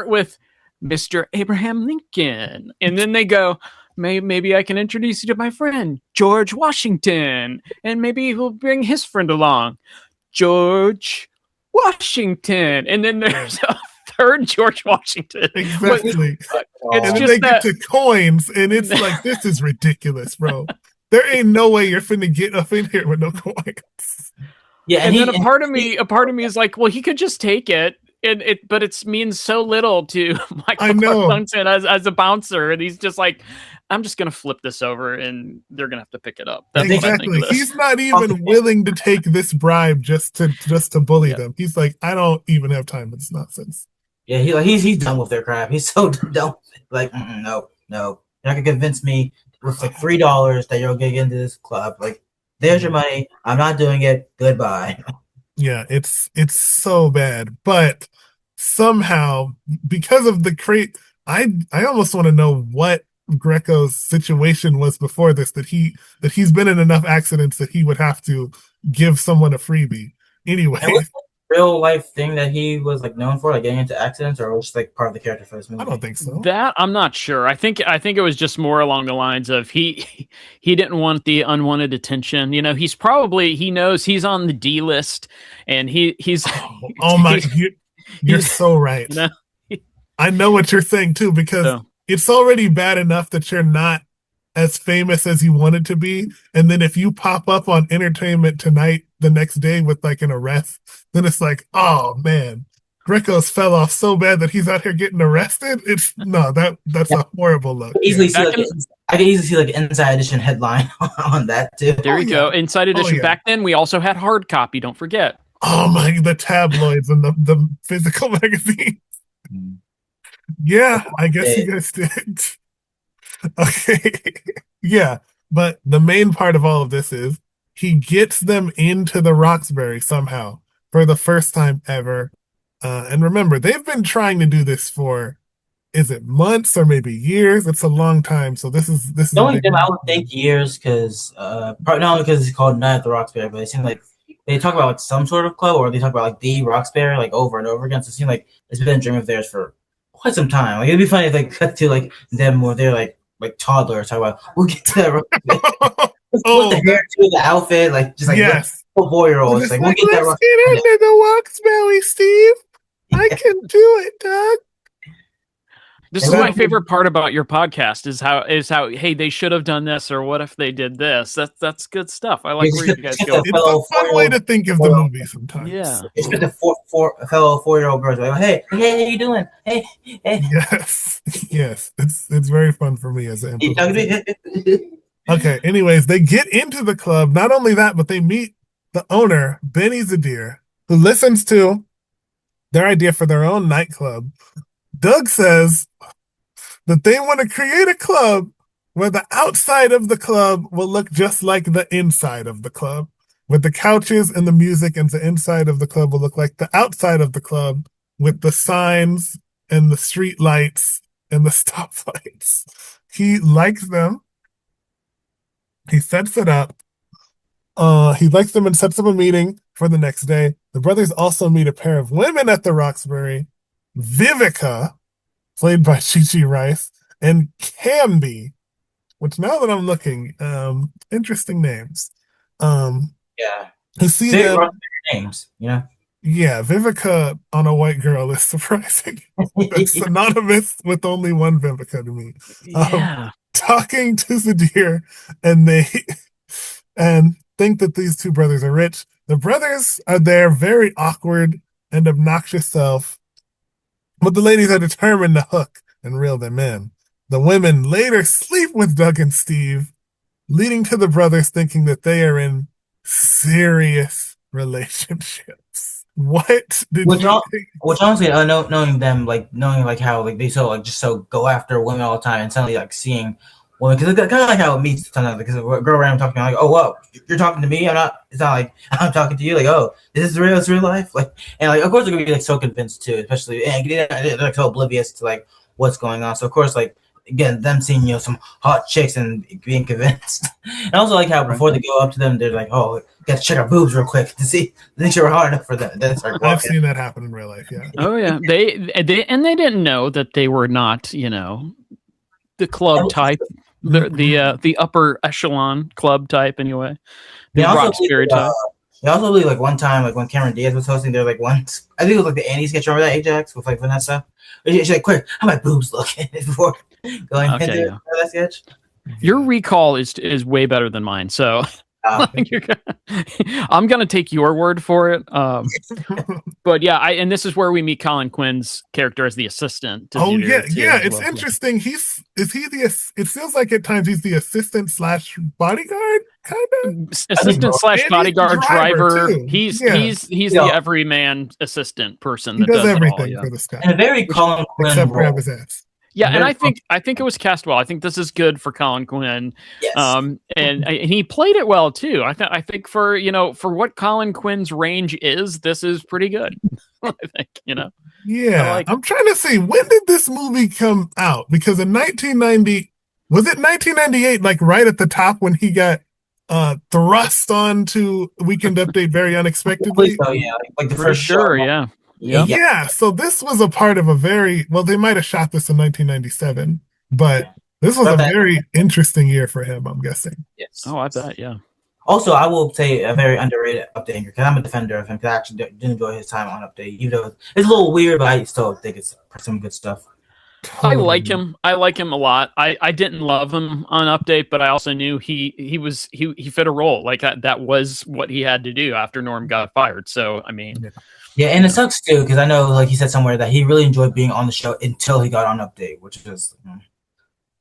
with Mr. Abraham Lincoln, and then they go, maybe I can introduce you to my friend George Washington, and maybe he'll bring his friend along, George Washington, and then there's a third George Washington. Exactly. It's and just they get to coins, and it's like, this is ridiculous, bro. There ain't no way you're finna get up in here with no coins. Yeah, and then a part of me is like, well, he could just take it. But it means so little to Michael Clark Duncan as a bouncer, and he's just like, I'm just gonna flip this over, and they're gonna have to pick it up. That's exactly. He's not even willing to take this bribe just to bully them. He's like, I don't even have time for this nonsense. Yeah, he's done with their crap. He's so done. Like, no, you're not gonna convince me with like $3 that you'll get into this club. Like, there's your money. I'm not doing it. Goodbye. Yeah, it's so bad, but somehow because of the I almost want to know what Greco's situation was before this, that he's been in enough accidents that he would have to give someone a freebie anyway. Real life thing that he was like known for, like getting into accidents, or was just like part of the character for this movie? I don't think so. That I'm not sure. I think it was just more along the lines of he didn't want the unwanted attention. You know, he knows he's on the D list, and he's oh my, you're so right. You know? I know what you're saying too, because it's already bad enough that you're not as famous as you wanted to be, and then if you pop up on Entertainment Tonight the next day with like an arrest, then it's like, oh man, Greco's fell off so bad that he's out here getting arrested. That's a horrible look. I can easily see like an Inside Edition headline on that too. There you go, Inside Edition. Back then, we also had hard copy. Don't forget. Oh my, the tabloids and the physical magazines. Yeah, I guess you guys did. Okay. Yeah, but the main part of all of this is he gets them into the Roxbury somehow for the first time ever. And remember, they've been trying to do this for, is it months or maybe years? It's a long time. So this is knowing them, I would think years, because probably not only because it's called Night at the Roxbury, but it seems like they talk about like some sort of club, or they talk about like the Roxbury like over and over again. So it seems like it's been a dream of theirs for quite some time. Like, it'd be funny if they cut to like them where they're like toddlers talk about, we'll get to that. The hair to the outfit, like just like 4-year-olds. Like, we'll get that. Let's get into the Roxbury, Steve. I can do it, Doug. This is my favorite part about your podcast is how hey, they should have done this, or what if they did this? That's good stuff. I like where you guys go. It's a fun way to think of the movie sometimes. Yeah, it's just a fellow 4-year-old girls like, hey, how you doing? Hey. Yes, it's very fun for me as an improviser. Okay, anyways, they get into the club. Not only that, but they meet the owner, Benny Zadir, who listens to their idea for their own nightclub. Doug says that they want to create a club where the outside of the club will look just like the inside of the club. with the couches and the music, and the inside of the club will look like the outside of the club with the signs and the street lights and the stoplights. He likes them. He sets it up. He likes them and sets up a meeting for the next day. The brothers also meet a pair of women at the Roxbury, Vivica, played by Chi Rice, and Candy, which now that I'm looking, interesting names. Yeah. To see Big them, names, you know? yeah, Vivica on a white girl is surprising. It's synonymous with only one Vivica to me. Yeah. Talking to the deer, and they and think that these two brothers are rich. The brothers are their very awkward and obnoxious self, but the ladies are determined to hook and reel them in. The women later sleep with Doug and Steve, leading to the brothers thinking that they are in serious relationships. What did you think? Which honestly, knowing them, like knowing like how like they so like just so go after women all the time, and suddenly like seeing women, because it's kind of like how it meets sometimes, because a girl around talking like, oh whoa, you're talking to me, I'm not. It's not like I'm talking to you. Like, oh, this is real. It's real life. Like, and like of course they're gonna be like so convinced too, especially and they're like so oblivious to like what's going on. So of course like. Again, them seeing some hot chicks and being convinced, and also like how before they go up to them, they're like, "Oh, got to check our boobs real quick to see make sure we're hot enough for that." Then start I've seen that happen in real life. Yeah. Oh yeah. They didn't know that they were not, the club type, the upper echelon club type anyway. The Roxbury type. They also believe like one time, like when Cameron Diaz was hosting, they're like once I think it was like the Annie sketch. Remember that aJax with like Vanessa? She's like, "Quick, how my boobs looking?" before going into that sketch. Your recall is way better than mine, so I'm gonna take your word for it. But yeah, and this is where we meet Colin Quinn's character as the assistant. Oh yeah, it's interesting. It feels like at times he's the assistant slash bodyguard, kind of assistant slash bodyguard driver. Too. He's the everyman assistant person that does everything for this guy. And a very Colin Quinn except for have his ass. Yeah, and I think it was cast well. I think this is good for Colin Quinn. Yes. And he played it well too. I think for what Colin Quinn's range is, this is pretty good. I think, Yeah, I'm trying to see, when did this movie come out? Because in 1990, was it 1998? Like right at the top when he got thrust onto Weekend Update very unexpectedly. So yeah, like the for first sure. show. Yeah. Yeah, so this was a part of they might have shot this in 1997, but this was a very interesting year for him, I'm guessing. Yes. Oh, I bet, yeah. Also, I will say a very underrated Update because I'm a defender of him, because I actually did enjoy his time on Update, even though it's a little weird, but I still think it's some good stuff. I like him. I like him a lot. I didn't love him on Update, but I also knew he fit a role. Like that was what he had to do after Norm got fired. So I mean, yeah, and it sucks too, because I know, like he said somewhere, that he really enjoyed being on the show until he got on Update, which is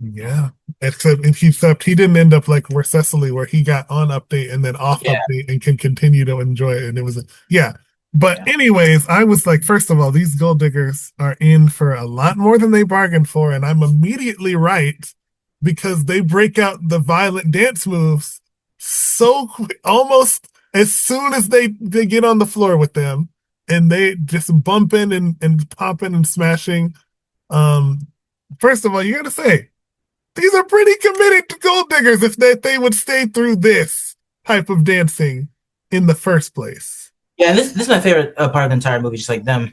yeah. Except he didn't end up like where Cecily, where he got on Update and then off Update and can continue to enjoy it. And it was But anyways, I was like, first of all, these gold diggers are in for a lot more than they bargained for, and I'm immediately right, because they break out the violent dance moves so quick, almost as soon as they get on the floor with them, and they just bumping and popping and smashing. First of all, you gotta say, these are pretty committed to gold diggers if they would stay through this type of dancing in the first place. Yeah, and this is my favorite part of the entire movie, just like them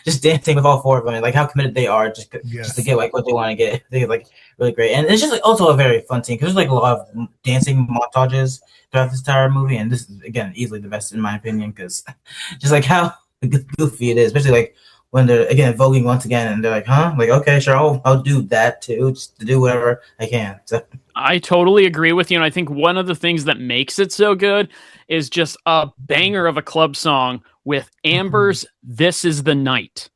just dancing with all four of them, and like how committed they are just to get like what they want to get. They like really great, and it's just like also a very fun scene because there's like a lot of dancing montages throughout this entire movie, and this is again easily the best in my opinion, because just like how goofy it is, especially like when they're again voguing once again, and they're like, "Huh? Like okay, sure, I'll do that too, just to do whatever I can." So. I totally agree with you, and I think one of the things that makes it so good is just a banger of a club song with Amber's "This Is the Night."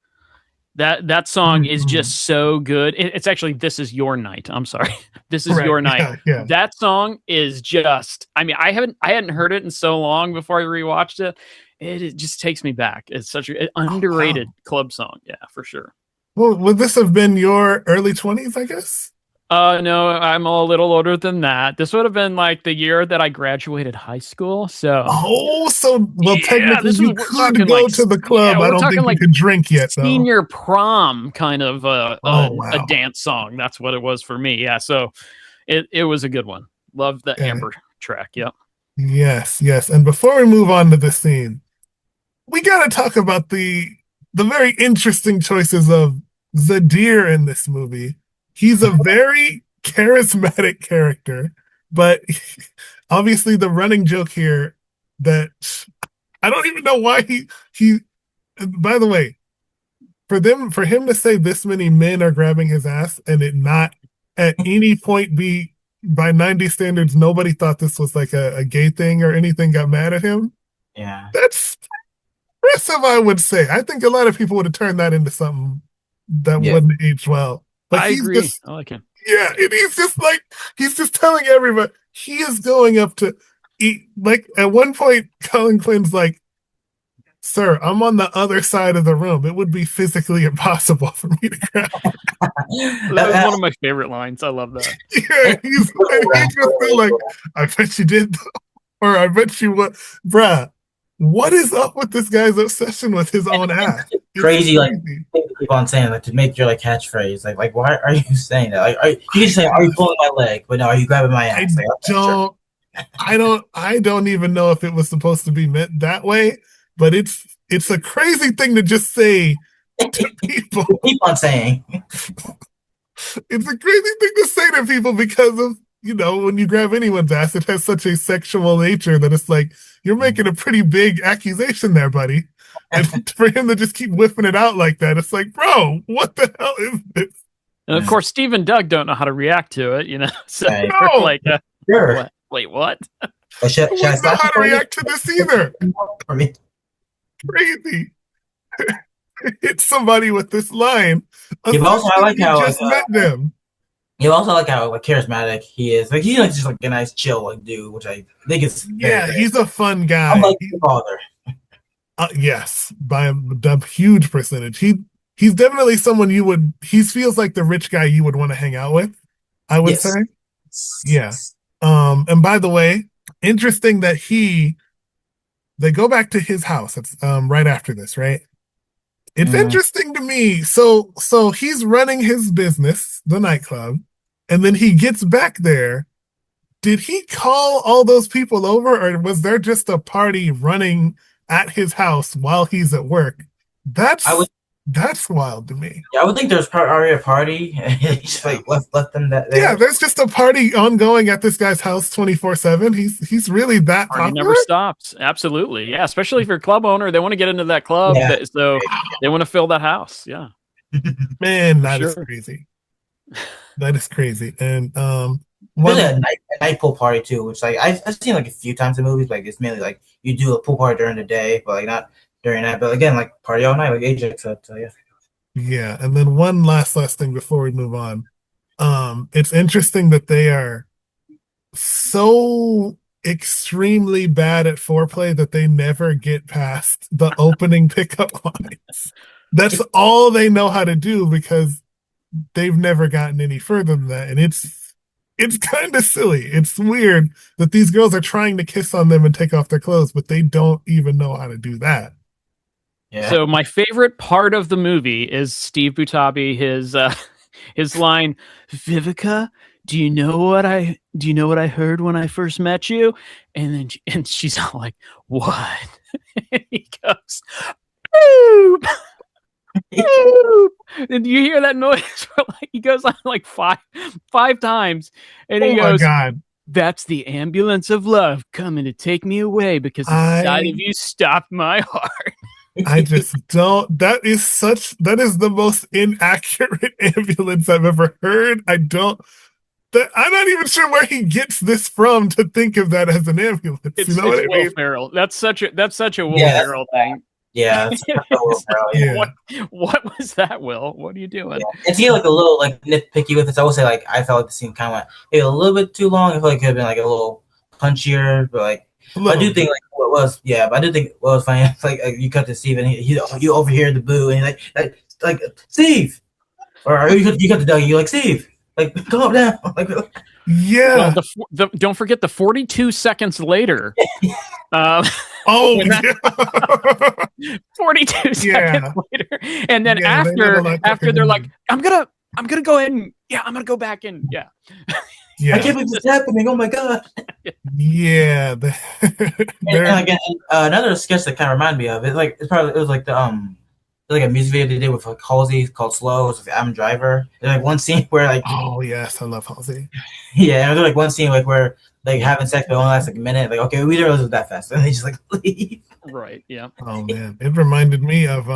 That song is just so good. It's actually "This Is Your Night." I'm sorry, "This Is Your Night." Yeah. That song is just. I mean, I hadn't heard it in so long before I rewatched it. It just takes me back. It's such an underrated club song. Yeah, for sure. Well, would this have been your early 20s, I guess? No, I'm a little older than that. This would have been like the year that I graduated high school. So Oh, so well, yeah, technically this you was we're could talking go like to the yeah, club. I we're don't talking think you like could drink yet, though. senior prom kind of Oh, a wow. dance song. That's what it was for me. Yeah, so it was a good one. Love the Okay. Amber track. Yep. Yes, yes. And before we move on to this scene, we got to talk about the very interesting choices of Zadir in this movie. He's a very charismatic character, but obviously the running joke here that I don't even know why he by the way, for him to say this many men are grabbing his ass and it not at any point be by 90 standards, nobody thought this was like a gay thing or anything, got mad at him. Yeah. That's impressive, I would say. I think a lot of people would have turned that into something that Yeah. wouldn't age well. But I he's agree. just, I like him. yeah, and he's just like, he's just telling everybody, he is going up to eat. Like at one point, Colin Quinn's like, sir, I'm on the other side of the room. It would be physically impossible for me to grab. That was one of my favorite lines. I love that. Yeah, he's just still like, I bet you did, or I bet you what, bruh. What is up with this guy's obsession with his own ass? Crazy, like keep on saying like to make your like catchphrase. Like why are you saying that? Like you can say, "Are you pulling my leg?" But no, are you grabbing my ass? Like, don't, I don't even know if it was supposed to be meant that way. But it's a crazy thing to just say to people. Keep on saying. It's a crazy thing to say to people because of, when you grab anyone's ass, it has such a sexual nature that it's like, you're making a pretty big accusation there, buddy. And for him to just keep whipping it out like that, it's like, bro, what the hell is this? And of course, Steve and Doug don't know how to react to it, So Right. they're like, Sure. what? Wait, what? Should I wouldn't know how to react to this either. For me. Crazy. Hit somebody with this line. Yeah, but also I like You how just met them. you also like how like charismatic he is. Like he's like just like a nice chill like dude, which I think is Yeah, very he's a fun guy. I'm like his father. Yes, by a huge percentage. He's definitely someone he feels like the rich guy you would want to hang out with, I would say. Yeah. And by the way, interesting that they go back to his house. It's right after this, right? It's interesting to me. So he's running his business, the nightclub, and then he gets back there. Did he call all those people over, or was there just a party running at his house while he's at work? That's wild to me. Yeah, I would think there's already a party. He just like left them there. Yeah, there's just a party ongoing at this guy's house 24/7. He's really that Party popular. never stops. Absolutely. Yeah. Especially if you're a club owner, they want to get into that club. Yeah. So they want to fill that house. Yeah. Man, that is sure. crazy. That is crazy. And Really a night pool party too, which like I've seen like a few times in movies. Like it's mainly like you do a pool party during the day, but like not during that. But again, like party all night, like aJax said. So yeah. Yeah, and then one last thing before we move on. It's interesting that they are so extremely bad at foreplay that they never get past the opening pickup lines. That's all they know how to do because they've never gotten any further than that. And it's kind of silly. It's weird that these girls are trying to kiss on them and take off their clothes, but they don't even know how to do that. Yeah. So my favorite part of the movie is Steve Butabi, his line, Vivica, do you know what I heard when I first met you? And she's all like, what? And he goes, boop. Boop. And you hear that noise for like he goes on like five times. And he goes, my God. That's the ambulance of love coming to take me away because the sight of you stopped my heart. I just don't. That is the most inaccurate ambulance I've ever heard. I'm not even sure where he gets this from to think of that as an ambulance. It's what I Will mean? Ferrell. That's such a Will Ferrell thing. Yeah. Yeah. What was that, Will? What are you doing? Yeah. And see, like a little like nitpicky with this. I would say like I felt like the scene kind of went maybe a little bit too long. I feel like it could have been like a little punchier, but like I do think like what was but I do think what was funny. It's like you cut to Steve and you overhear the boo and he's like Steve, or you cut to Doug. You like Steve. Like, calm down. Like, Yeah. Well, don't forget the 42 seconds later. Oh, when that- yeah. 42 seconds later, and then Yeah, after they're like, I'm gonna go ahead and I'm gonna go back and I can't believe this is happening. Oh my god. Yeah. And again, another sketch that kind of reminded me of it, like it was like like a music video they did with like Halsey called "Slow." It's with Adam Driver. There's like one scene where like, oh yes, I love Halsey. Yeah, and there's like one scene like where like having sex but only lasts like a minute. Like, okay, we didn't realize it was that fast, and they just like leave. Right. Yeah. Oh man, it reminded me of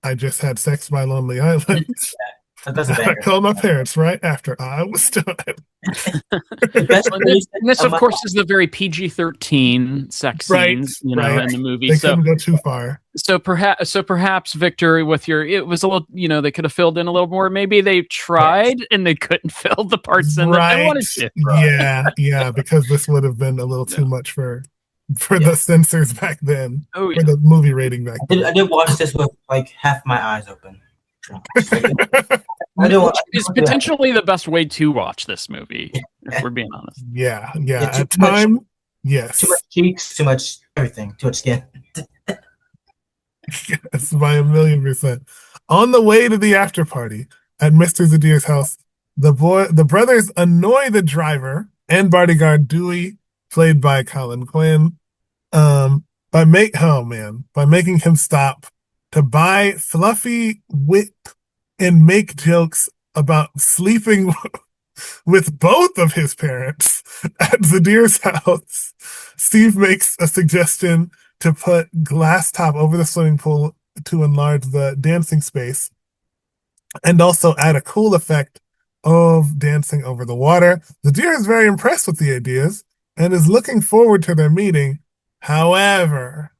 I just had sex by Lonely Island. That's a I banger. called my parents right after I was done. This, of course, is the very PG-13 sex scenes, in the movie. They couldn't go too far. So perhaps Victor, with it was a little, they could have filled in a little more. Maybe they tried and they couldn't fill the parts in that they wanted to. Yeah, because this would have been a little too much for the censors back then. Oh, for the movie rating back then. I did watch this with like half my eyes open. It's potentially the best way to watch this movie, if we're being honest. Yeah. At time, yes. Too much cheeks, too much everything, too much skin. Yes, by 1,000,000%. On the way to the after party at Mr. Zadier's house, the brothers annoy the driver and bodyguard Dewey, played by Colin Quinn, by making him stop to buy fluffy whip and make jokes about sleeping with both of his parents at Zadier's house. Steve makes a suggestion to put glass top over the swimming pool to enlarge the dancing space and also add a cool effect of dancing over the water. Zadier is very impressed with the ideas and is looking forward to their meeting. However,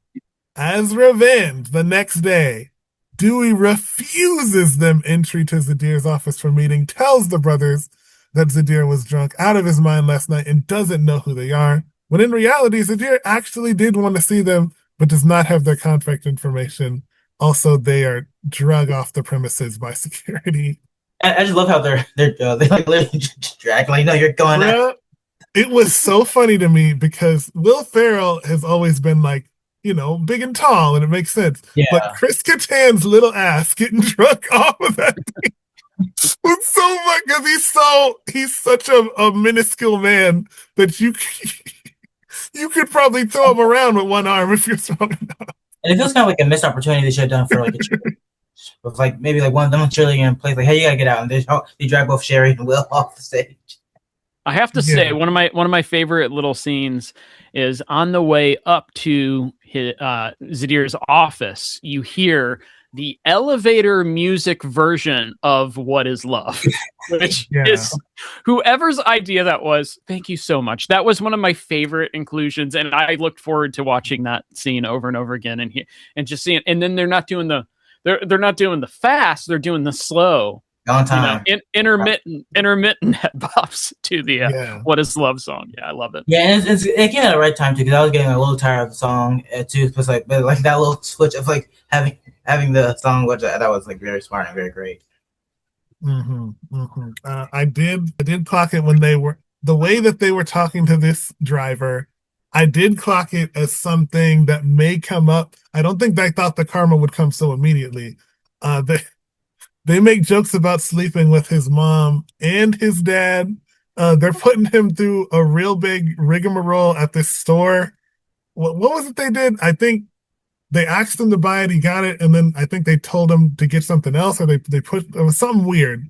as revenge, the next day, Dewey refuses them entry to Zadier's office for meeting, tells the brothers that Zadier was drunk out of his mind last night and doesn't know who they are, when in reality, Zadier actually did want to see them, but does not have their contact information. Also, they are drug off the premises by security. I just love how they like literally just drag, like, no, you're going out. It was so funny to me because Will Ferrell has always been like, big and tall, and it makes sense. Yeah. But Chris Kattan's little ass getting drunk off of that thing was so much because he's such a minuscule man that you could probably throw him around with one arm if you're strong enough. And it feels kind of like a missed opportunity they should have done for like a cheerleader. With like maybe like one of them cheerleading in place, like, hey, you gotta get out, and they drag both Sherry and Will off the stage. I have to say, one of my favorite little scenes is on the way up to Zadier's office. You hear the elevator music version of "What Is Love," which is whoever's idea that was. Thank you so much. That was one of my favorite inclusions, and I looked forward to watching that scene over and over again, and just seeing. And then they're not doing the fast; they're doing the slow. On time. Intermittent head bops to the "What Is Love" song. Yeah, I love it. Yeah, and it came at the right time too, because I was getting a little tired of the song too. But like that little switch of like having the song, which that was like very smart and very great. I did clock it when the way that they were talking to this driver. I did clock it as something that may come up. I don't think they thought the karma would come so immediately. They make jokes about sleeping with his mom and his dad. They're putting him through a real big rigmarole at this store. What was it they did? I think they asked him to buy it. He got it. And then I think they told him to get something else, or it was something weird.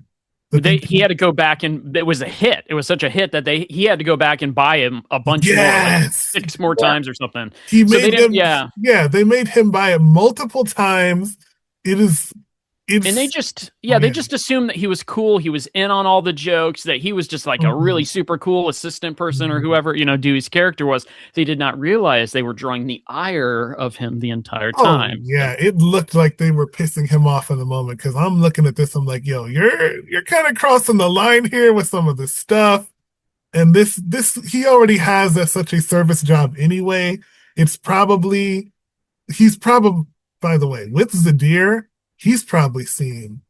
He had to go back, and it was a hit. It was such a hit that he had to go back and buy him a bunch more, like 6 more times or something. They made him buy it multiple times. And they just assumed that he was cool. He was in on all the jokes, that he was just like a really super cool assistant person or whoever, Dewey's character was. They did not realize they were drawing the ire of him the entire time. It looked like they were pissing him off in the moment, because I'm looking at this. I'm like, yo, you're kind of crossing the line here with some of this stuff. And this he already has such a service job anyway. He's probably, by the way, with Zadier, he's probably seen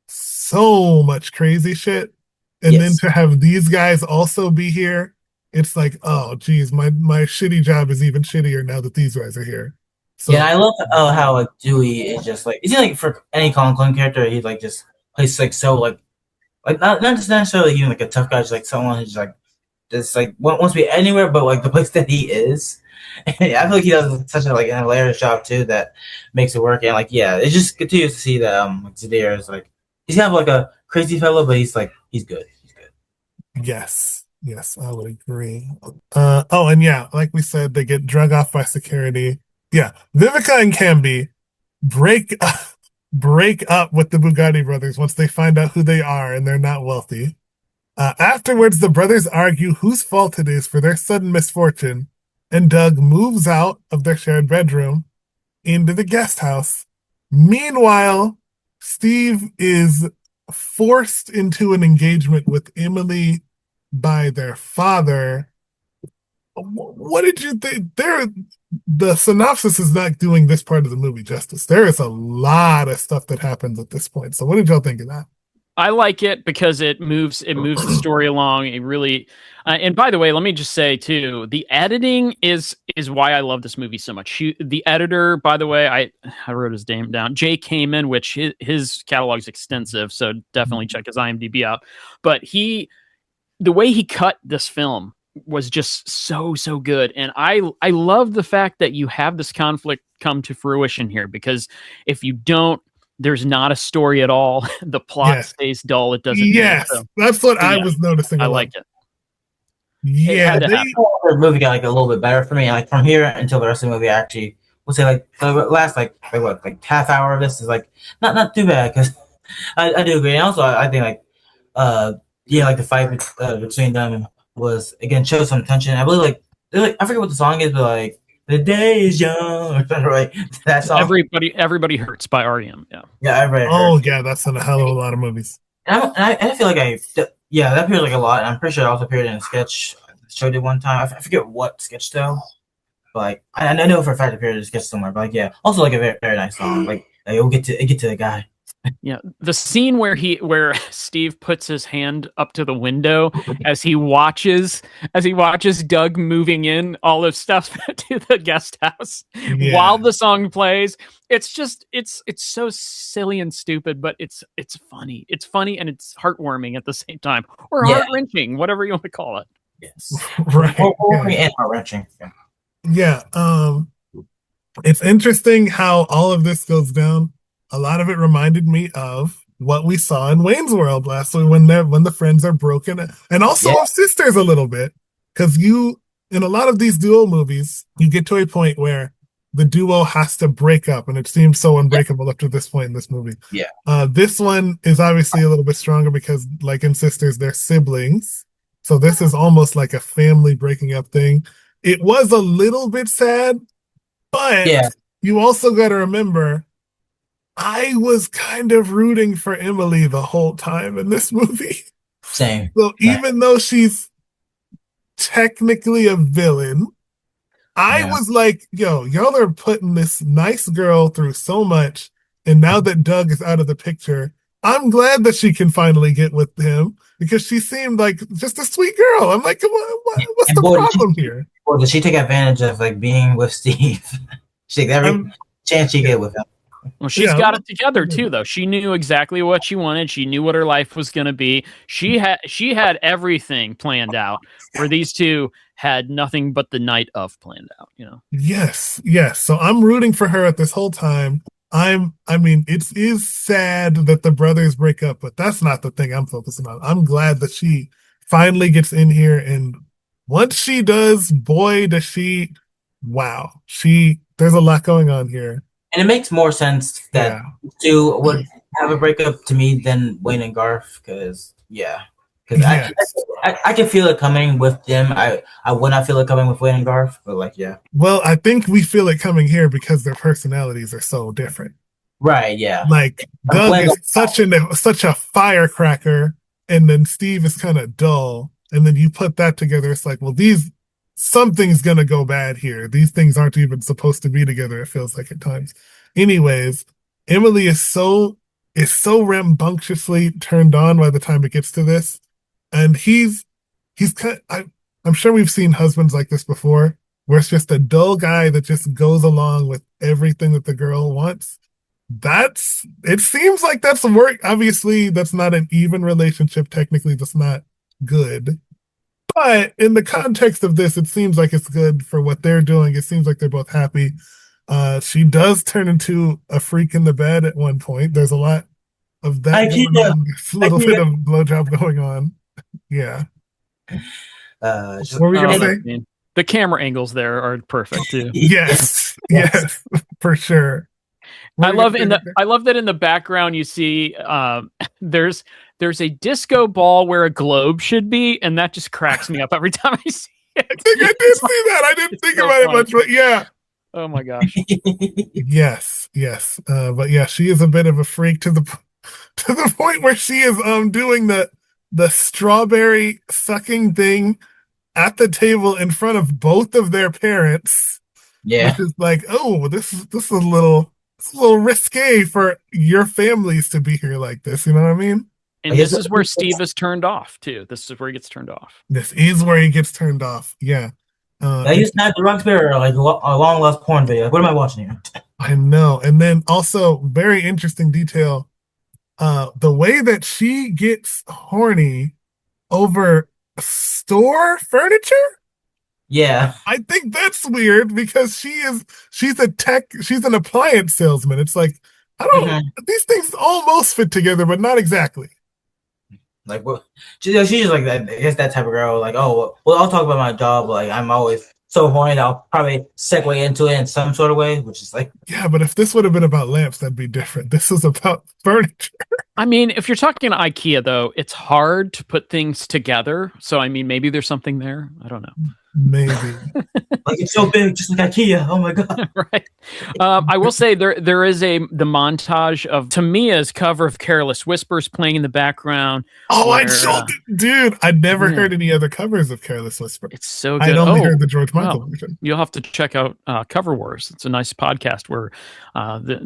so much crazy shit and then Yes. to have these guys also be here, it's like, oh geez, my shitty job is even shittier now that these guys are here. So Yeah, I love how like Dewey is just like, is he like for any Colin Quinn character, he like just plays like so like not just necessarily even like a tough guy, just like someone who's just like wants to be anywhere but like the place that he is. I feel like he does such a like an hilarious job too that makes it work. And like yeah, it just continues to see that like Zadar is like he's kind of like a crazy fellow, but he's good. He's good. yes, I would agree. Oh, and yeah, like we said, they get drug off by security. Yeah, Vivica and Camby break break up with the Bugatti brothers once they find out who they are and they're not wealthy. Afterwards, the brothers argue whose fault it is for their sudden misfortune, and Doug moves out of their shared bedroom into the guest house. Meanwhile, Steve is forced into an engagement with Emily by their father. What did you think? The synopsis is not doing this part of the movie justice. There is a lot of stuff that happens at this point. So, what did y'all think of that? I like it because it moves the story along. It really and by the way, let me just say too, the editing is why I love this movie so much. The editor, by the way, I wrote his name down, Jay Kamen, which his catalog's extensive, so definitely check his IMDb out. But the way he cut this film was just so good, and I love the fact that you have this conflict come to fruition here, because if you don't, there's not a story at all. The plot stays dull. It doesn't. Yes, that's what I was noticing. I liked it. Yeah, the movie got like a little bit better for me. Like from here until the rest of the movie, I actually would say like the last like half hour of this is like not too bad because I do agree. And also I think like yeah, like the fight between them was again showed some tension. I believe like I forget what the song is, but like the day is young or something, right? That song. Everybody hurts by REM. Yeah. Yeah, everybody. Oh yeah, that's in a hell of a lot of movies. And I feel like that appears like a lot. And I'm pretty sure it also appeared in a sketch. Showed it one time. I forget what sketch though. But like I know for a fact it appeared in a sketch somewhere. But like yeah, also like a very, very nice song. Like we'll get to the guy. Yeah, the scene where Steve puts his hand up to the window as he watches Doug moving in all of stuff to the guest house while the song plays. It's just it's so silly and stupid, but it's funny. It's funny and it's heartwarming at the same time, or heart-wrenching, whatever you want to call it. Yes, right. And heart-wrenching. Yeah. It's interesting how all of this goes down. A lot of it reminded me of what we saw in Wayne's World last week when the friends are broken, and also of Sisters a little bit, because in a lot of these duo movies you get to a point where the duo has to break up, and it seems so unbreakable up to this point in this movie. This one is obviously a little bit stronger because, like in Sisters, they're siblings, so this is almost like a family breaking up thing. It was a little bit sad, but you also got to remember, I was kind of rooting for Emily the whole time in this movie. Same. So even though she's technically a villain, I was like, yo, y'all are putting this nice girl through so much, and now that Doug is out of the picture, I'm glad that she can finally get with him, because she seemed like just a sweet girl. I'm like, what's the problem here? Well, did she take advantage of like being with Steve? She take every chance she get with him. Well, she's got it together too, though. She knew exactly what she wanted. She knew what her life was going to be. She had everything planned out, where these two had nothing but the night of planned out. Yes. So I'm rooting for her at this whole time. I mean, it is sad that the brothers break up, but that's not the thing I'm focusing on. I'm glad that she finally gets in here, and once she does, boy, does she! Wow, there's a lot going on here. And it makes more sense that two would have a breakup to me than Wayne and Garth, because I can feel it coming with them. I would not feel it coming with Wayne and Garth, but like Well, I think we feel it coming here because their personalities are so different. Right? Yeah. Like Doug is such a firecracker, and then Steve is kind of dull, and then you put that together, it's like, well, something's gonna go bad here. These things aren't even supposed to be together, it feels like at times. Anyways, Emily is so rambunctiously turned on by the time it gets to this. and he's kind. I'm sure we've seen husbands like this before, where it's just a dull guy that just goes along with everything that the girl wants. It seems like that's work. Obviously, that's not an even relationship. Technically, that's not good. But in the context of this, it seems like it's good for what they're doing. It seems like they're both happy. She does turn into a freak in the bed at one point. There's a lot of that going on. There's a little bit of blowjob going on. Yeah. What were we gonna say? The camera angles there are perfect too. Yes, yes, for sure. I love that in the background you see there's a disco ball where a globe should be, and that just cracks me up every time I see it. I think I did see that. I didn't think about it much, but yeah. Oh my gosh. Yes. But yeah, she is a bit of a freak to the point where she is doing the strawberry sucking thing at the table in front of both of their parents. Yeah. Which is like, oh, this is a little risque for your families to be here like this. You know what I mean? And this is where Steve is turned off too. This is where he gets turned off. This is where he gets turned off. Yeah. I used to have the Roxbury like a long lost porn video. What am I watching here? I know. And then also very interesting detail. The way that she gets horny over store furniture. Yeah. I think that's weird because she's an appliance salesman. It's like, these things almost fit together, but not exactly. Like, what? She's just like that. I guess that type of girl. Like, oh, well, I'll talk about my job. Like, I'm always so horny that I'll probably segue into it in some sort of way, which is like, yeah. But if this would have been about lamps, that'd be different. This is about furniture. I mean, if you're talking IKEA, though, it's hard to put things together. So, I mean, maybe there's something there. I don't know. Maybe. Like, it's so big, just like IKEA. Oh my god! Right. I will say there is the montage of Tamiya's cover of "Careless Whispers" playing in the background. Oh, dude! I'd never heard any other covers of "Careless Whisper." It's so good. I'd only heard the George Michael version. You'll have to check out Cover Wars. It's a nice podcast where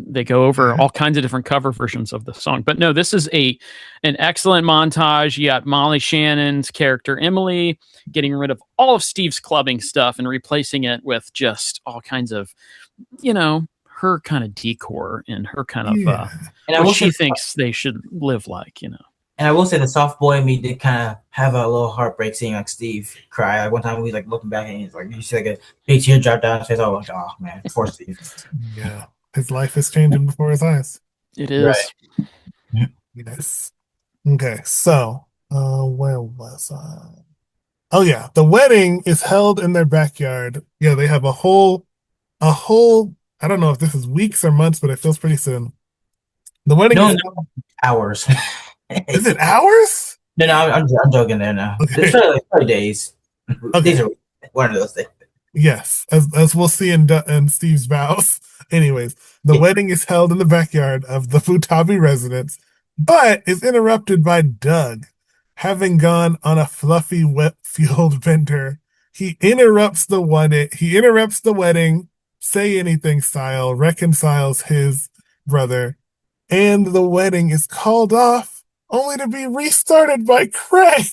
they go over all kinds of different cover versions of the song. But no, this is an excellent montage. You got Molly Shannon's character Emily getting rid of all of Steve's clubbing stuff and replacing it with just all kinds of, her kind of decor and her kind of and what she thinks they should live like, And I will say the soft boy in me did kind of have a little heartbreak seeing like Steve cry. Like one time we like looking back and he's like, you see like a big tear drop down his face. Oh, like, oh man, poor Steve. Yeah, his life is changing before his eyes. It is. Right. Yes. Okay, so where was I? Oh yeah, the wedding is held in their backyard. Yeah, they have a whole. I don't know if this is weeks or months, but it feels pretty soon. The wedding is hours. Is it hours? No, I'm joking there now. Okay. It's probably days. Okay. These are one of those things. Yes, as we'll see in Steve's vows. Anyways, the wedding is held in the backyard of the Butabi residence, but is interrupted by Doug. Having gone on a fluffy wet-fueled bender, he interrupts the wedding, say anything style, reconciles his brother, and the wedding is called off, only to be restarted by Craig,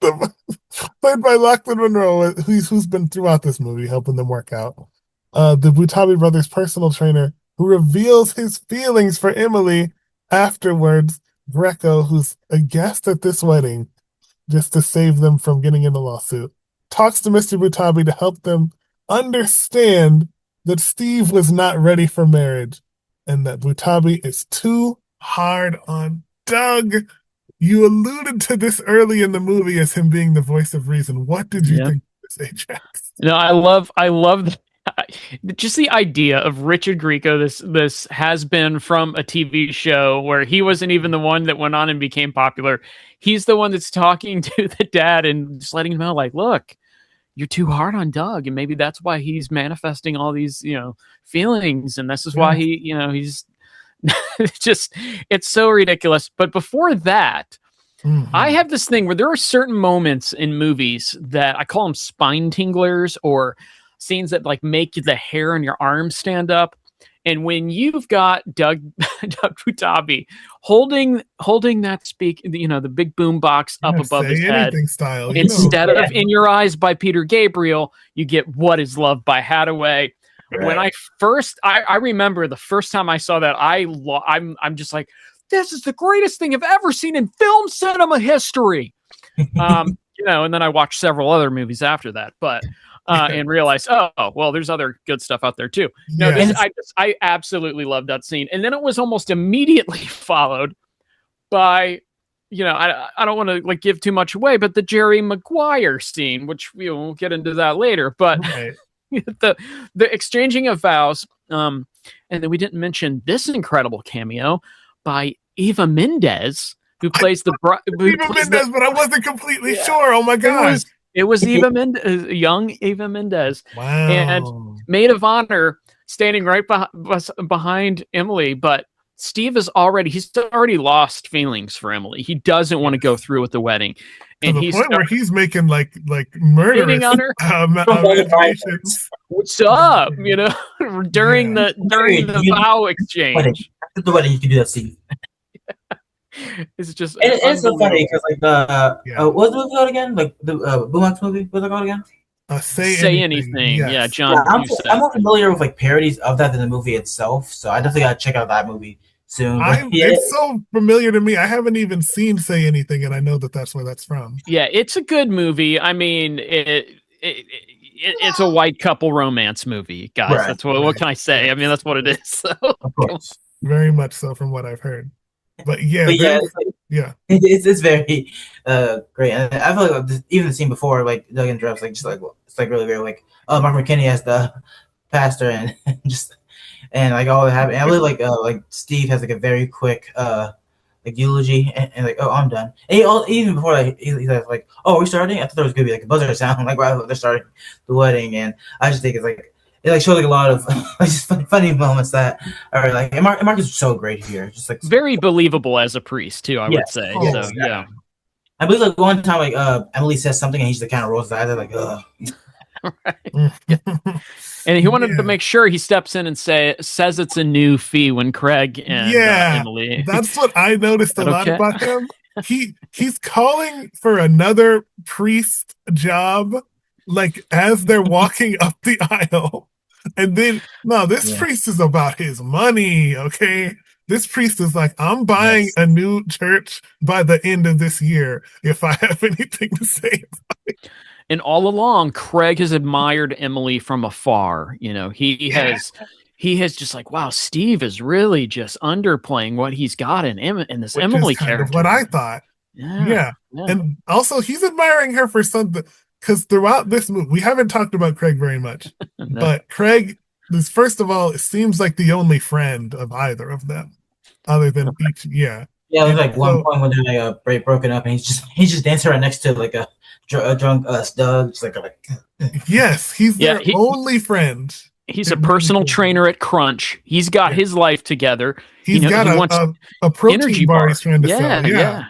played by Lachlan Monroe, who's been throughout this movie helping them work out. The Butabi brothers' personal trainer, who reveals his feelings for Emily afterwards. Greco, who's a guest at this wedding, just to save them from getting in the lawsuit, talks to Mr. Butabi to help them understand that Steve was not ready for marriage and that Butabi is too hard on Doug. You alluded to this early in the movie as him being the voice of reason. What did you think of this, aJax? No, I love just the idea of Richard Grieco, this has been from a TV show where he wasn't even the one that went on and became popular. He's the one that's talking to the dad and just letting him know, like, look, you're too hard on Doug, and maybe that's why he's manifesting all these, feelings, and this is why he's it's so ridiculous. But before that, I have this thing where there are certain moments in movies that I call them spine tinglers, or scenes that like make the hair on your arms stand up. And when you've got Doug Butabi holding that the big boom box up above his Say head, anything style, instead of In Your Eyes by Peter Gabriel, you get What Is Love by Hathaway. Right. When I remember the first time I saw that, I'm just like, this is the greatest thing I've ever seen in film cinema history. And then I watched several other movies after that, but and realized, oh, well, there's other good stuff out there too. No, I absolutely loved that scene. And then it was almost immediately followed by, I don't want to like give too much away, but the Jerry Maguire scene, which we'll get into that later, but the exchanging of vows. And then we didn't mention this incredible cameo by Eva Mendes, who plays the Mendes, but I wasn't completely sure. Oh my gosh. It was Eva Mendes, young Eva Mendes. Wow. And maid of honor standing right behind Emily, but he's already lost feelings for Emily. He doesn't want to go through with the wedding. And the point where he's making like murderous imaginations. What's up? During the vow exchange. After the wedding, you can do that scene. It's just it's so funny because what's the movie called again? Like the Boombox movie. What's it called again? Say anything. Yes. Yeah, John. I'm more familiar with like parodies of that than the movie itself, so I definitely gotta check out that movie soon. It's so familiar to me. I haven't even seen Say Anything, and I know that's where that's from. Yeah, it's a good movie. I mean, it's a white couple romance movie, guys. Right. That's what can I say? I mean, that's what it is. So. Of course, very much so from what I've heard. But it's very great. And I feel like even the scene before, like Doug and Drew's, like just like it's like really very like Mark McKinney as the pastor and like all that happened. I really like Steve has like a very quick like eulogy and like, oh, I'm done. And even before he's like, oh, are we starting? I thought there was gonna be like a buzzer sound like right they're starting the wedding, and I just think it's like. It like shows like a lot of just funny moments that are like, and Mark is so great here, just like very believable as a priest too. I would say, so yeah. I believe like one time like Emily says something and he just kind of rolls his eyes like, ugh. Right. Yeah. And he wanted to make sure he steps in and says it's a new fee when Craig and Emily. That's what I noticed a lot about him. He's calling for another priest job, like as they're walking up the aisle. And then, no, this priest is about his money, okay? This priest is like, I'm buying a new church by the end of this year if I have anything to say about it. And all along, Craig has admired Emily from afar. He has just like, wow, Steve is really just underplaying what he's got in this Emily character. What I thought. Yeah. And also, he's admiring her for something. Because throughout this movie, we haven't talked about Craig very much, but Craig is, first of all, it seems like the only friend of either of them, other than each. Yeah. Yeah, there's like one point when they're like broken up, and he's just dancing right next to like a drunk Doug. Just like yes, he's their only friend. He's a personal trainer at Crunch. He's got his life together. He's got a protein bar he's trying to sell. Yeah.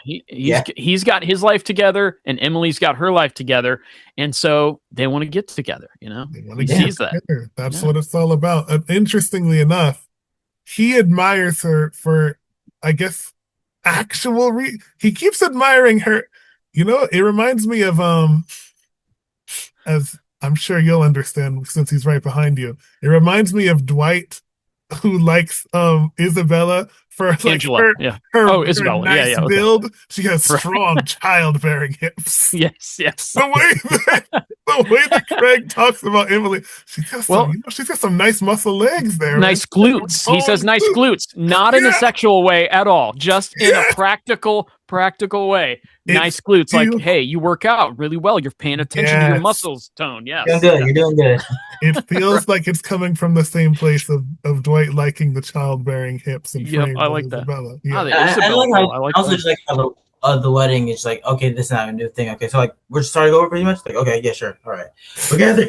He's got his life together, and Emily's got her life together, and so they want to get together. He sees that. That's what it's all about. Interestingly enough, he admires her for, I guess, actual. He keeps admiring her. It reminds me of as I'm sure you'll understand since he's right behind you. It reminds me of Dwight, who likes Isabella for like Angela, her Isabella, nice build. She has strong childbearing hips. Yes. The way that Craig talks about Emily, she's got some nice muscle legs there. Nice glutes. He says nice glutes, not in a sexual way at all, just in a practical way. Nice glutes, like, hey, you work out really well. You're paying attention to your muscles, Tone. Yes. You're doing good. It feels like it's coming from the same place of Dwight liking the childbearing hips and frame. I like Isabella. Yeah. I like also just like the wedding is like, okay, this is not a new thing. Okay, so like we're starting over pretty much. Like, okay, yeah, sure, all right, together.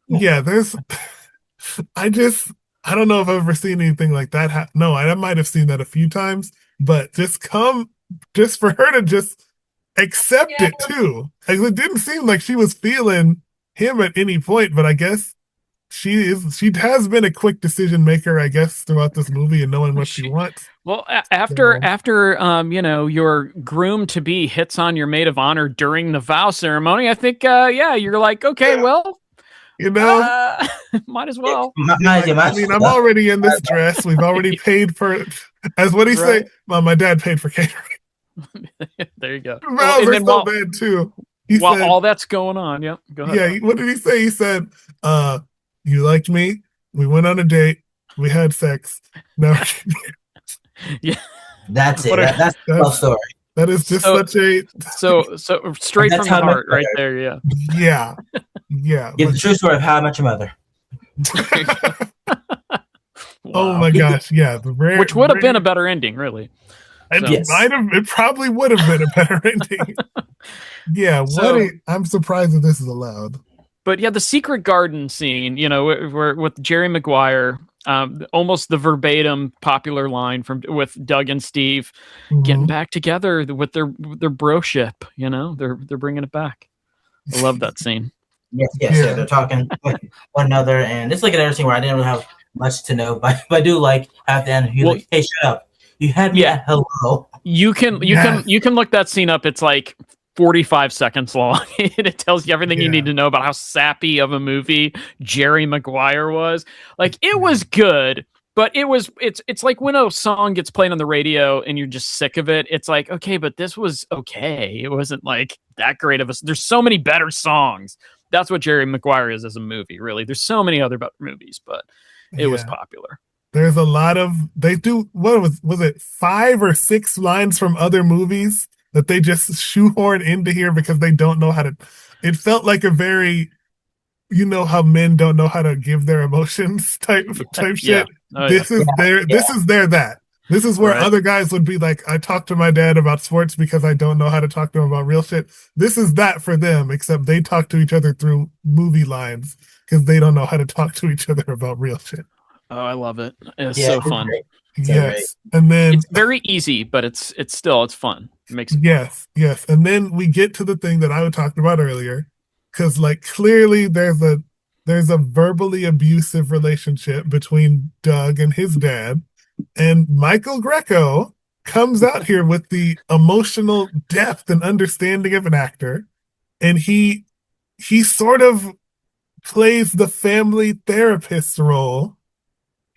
There's. I don't know if I've ever seen anything like that. No, I might have seen that a few times, but just for her to just accept it too. Like, it didn't seem like she was feeling him at any point, but I guess she has been a quick decision maker, I guess, throughout this movie and knowing what she wants. Well, So, after your groom to be hits on your maid of honor during the vow ceremony, I think you're like, okay, well, you know, might as well. I mean, I'm already in this dress. We've already paid for it. As what he say? Well, my dad paid for catering. There you go. Vows are so bad too. He while said, all that's going on, yeah, go ahead. yeah. What did he say? He said, "You liked me. We went on a date. We had sex. No, yeah, that's it. That's the love story. That is just such a so straight from the heart, right there. Yeah, yeah. It's the true story of How I Met Your Mother. Oh my gosh, yeah. Which would have been a better ending, really. It probably would have been a better ending. Yeah, I'm surprised that this is allowed. But yeah, the secret garden scene, where with Jerry Maguire, almost the verbatim popular line with Doug and Steve getting back together with their broship. They're bringing it back. I love that scene. Yes, yeah. They're talking with one another, and it's like another scene where I didn't really have much to know, but I do like at the end. He's like, "Hey, shut up! You had me at hello." You can look that scene up. It's like 45 seconds long. It tells you everything you need to know about how sappy of a movie Jerry Maguire was. Like, it was good, but it's like when a song gets played on the radio and you're just sick of it. It's like, okay, but this was okay. It wasn't like that great of a. There's so many better songs. That's what Jerry Maguire is as a movie, really. There's so many other better movies, but it was popular. There's a lot of what was it 5 or 6 lines from other movies that they just shoehorn into here because they don't know how to. It felt like a very, how men don't know how to give their emotions type shit. Oh, this is that. This is where other guys would be like, I talk to my dad about sports because I don't know how to talk to him about real shit. This is that for them, except they talk to each other through movie lines because they don't know how to talk to each other about real shit. Oh, I love it. It's so fun. Yes. And then it's very easy, but it's fun. It makes it yes. And then we get to the thing that I was talking about earlier, because like clearly there's a verbally abusive relationship between Doug and his dad, and Michael Greco comes out here with the emotional depth and understanding of an actor, and he sort of plays the family therapist role,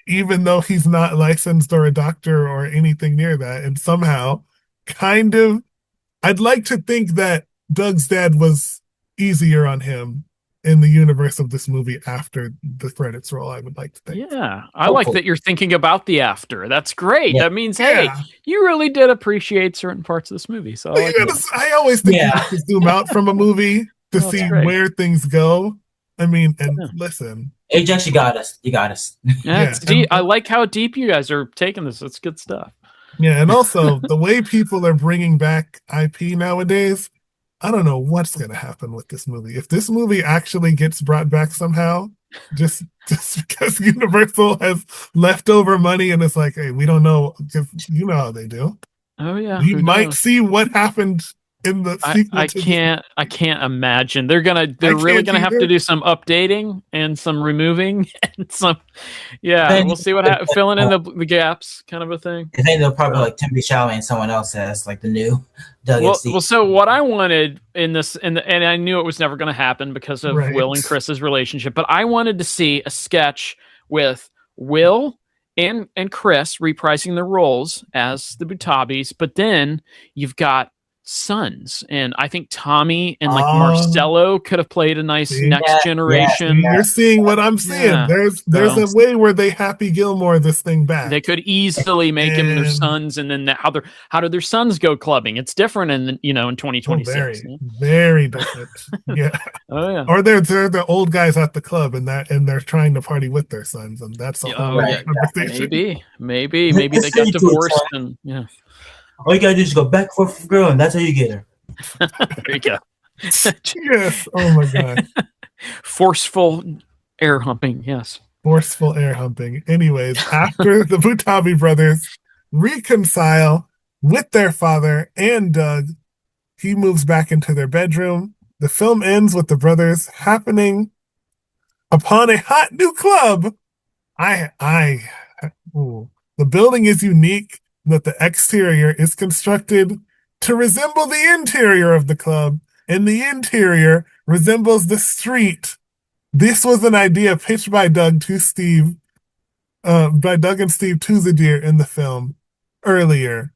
even though he's not licensed or a doctor or anything near that. And somehow, kind of, I'd like to think that Doug's dad was easier on him in the universe of this movie after the credits roll, I would like to think. Yeah, I like that you're thinking about the after. That's great. Yeah. That means, hey, you really did appreciate certain parts of this movie. So I always think you have to zoom out from a movie to see where things go. I mean, and listen. aJax, you got us. You got us. Yeah, I like how deep you guys are taking this. It's good stuff. Yeah, and also the way people are bringing back IP nowadays, I don't know what's going to happen with this movie. If this movie actually gets brought back somehow, just because Universal has leftover money and it's like, hey, we don't know, because you know how they do. Oh yeah, you might see what happened in the sequel. I can't imagine they're really gonna have to do some updating and some removing and some. Yeah, we'll see what happens. Filling in the gaps, kind of a thing. I think they'll probably like Timothy Chalamet and someone else as like the new Doug. Well, so what I wanted in this, and I knew it was never going to happen because of Will and Chris's relationship, but I wanted to see a sketch with Will and Chris reprising their roles as the Butabis, but then you've got sons, and I think Tommy and like Marcello could have played a nice next generation. You're seeing what I'm seeing. There's a way where they Happy Gilmore this thing back. They could easily make him their sons, and then how do their sons go clubbing? It's different in 2026. Very different. Yeah. Oh yeah. Or they're the old guys at the club and they're trying to party with their sons, and that's a whole conversation. Maybe they got divorced and all you gotta do is go back for a girl, and that's how you get her. There you go. Yes. Oh my god. Forceful air humping. Yes. Forceful air humping. Anyways, after the Butabi brothers reconcile with their father and Doug, he moves back into their bedroom. The film ends with the brothers happening upon a hot new club. Ooh. The building is unique that the exterior is constructed to resemble the interior of the club, and the interior resembles the street. This was an idea pitched by Doug to Steve, by Doug and Steve to Zadir in the film earlier,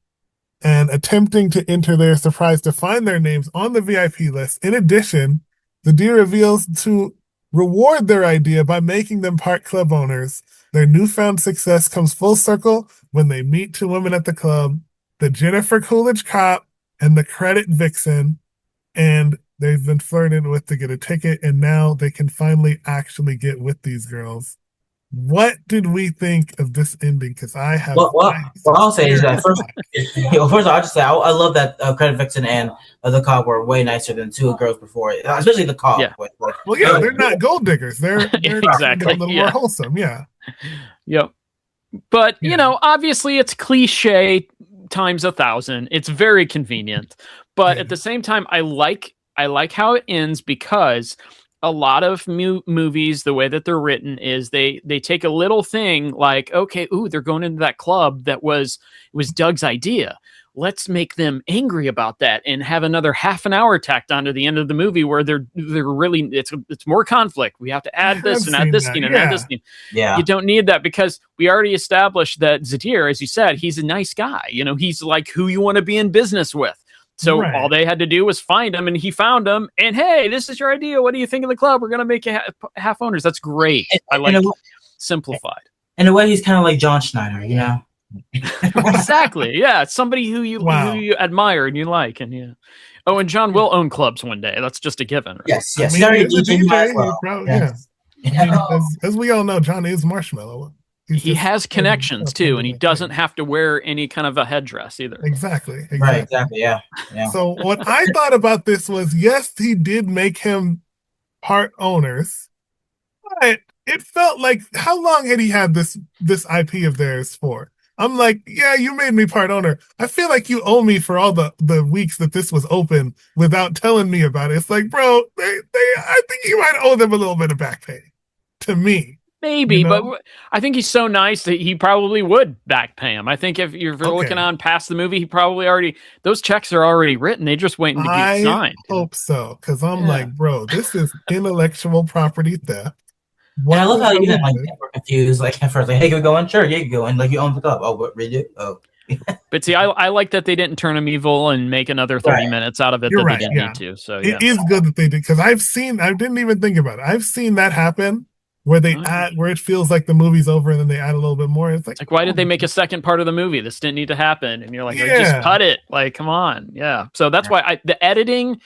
and attempting to enter, their surprised to find their names on the VIP list. In addition, Zadir reveals to reward their idea by making them part club owners. Their newfound success comes full circle when they meet two women at the club, the Jennifer Coolidge cop and the credit vixen, and they've been flirted with to get a ticket, and now they can finally actually get with these girls. What did we think of this ending? Because I have. What I'll say is that first, first I'll just say I love that Credit Vixen and the cop were way nicer than two girls before, especially the cop. Yeah. Well, yeah, they're not gold diggers. They're Exactly, a little yeah. more wholesome. Yeah. Yep. But, you know, obviously it's cliche times 1,000. It's very convenient. But at the same time, I like how it ends, because a lot of movies, the way that they're written is they take a little thing like, okay, they're going into that club that was Doug's idea. Let's make them angry about that and have another half an hour tacked onto the end of the movie where they're really it's more conflict. We have to add this and add this scene and add this scene. Yeah. You don't need that, because we already established that Zadir, as you said, he's a nice guy. You know, he's like who you want to be in business with. So all they had to do was find him, and he found him. And hey, this is your idea. What do you think of the club? We're going to make you half owners. That's great. I like simplified. In a way, he's kind of like John Schneider, you know? Exactly. Yeah. Somebody who you admire and you like. And yeah. Oh, and John will own clubs one day. That's just a given. Right? Yes. I mean, he's a DJ, yeah. As we all know, John is Marshmallow. He has connections too, and he doesn't have to wear any kind of a headdress either. Exactly. Right, exactly, yeah. So what I thought about this was, yes, he did make him part owners, but it felt like, how long had he had this IP of theirs for? I'm like, yeah, you made me part owner. I feel like you owe me for all the weeks that this was open without telling me about it. It's like, bro, I think you might owe them a little bit of back pay, to me. Maybe, you know? But I think he's so nice that he probably would back pay him. I think if you're looking on past the movie, he probably already, those checks are already written. They're just waiting to get signed. I hope so, because I'm like, bro, this is intellectual property theft. And I love how you didn't like get confused. Like at first, like, hey, can we go in? Sure, yeah, you can go in. Like you own the club. Oh, what really? Oh. But see, I like that they didn't turn him evil and make another 30 minutes out of it they didn't need to. So it is good that they did, because I didn't even think about it. I've seen that happen. Where they add, where it feels like the movie's over, and then they add a little bit more. It's like why did they make a second part of the movie? This didn't need to happen. And you're like, just cut it. Like, come on. Yeah. So that's why the editing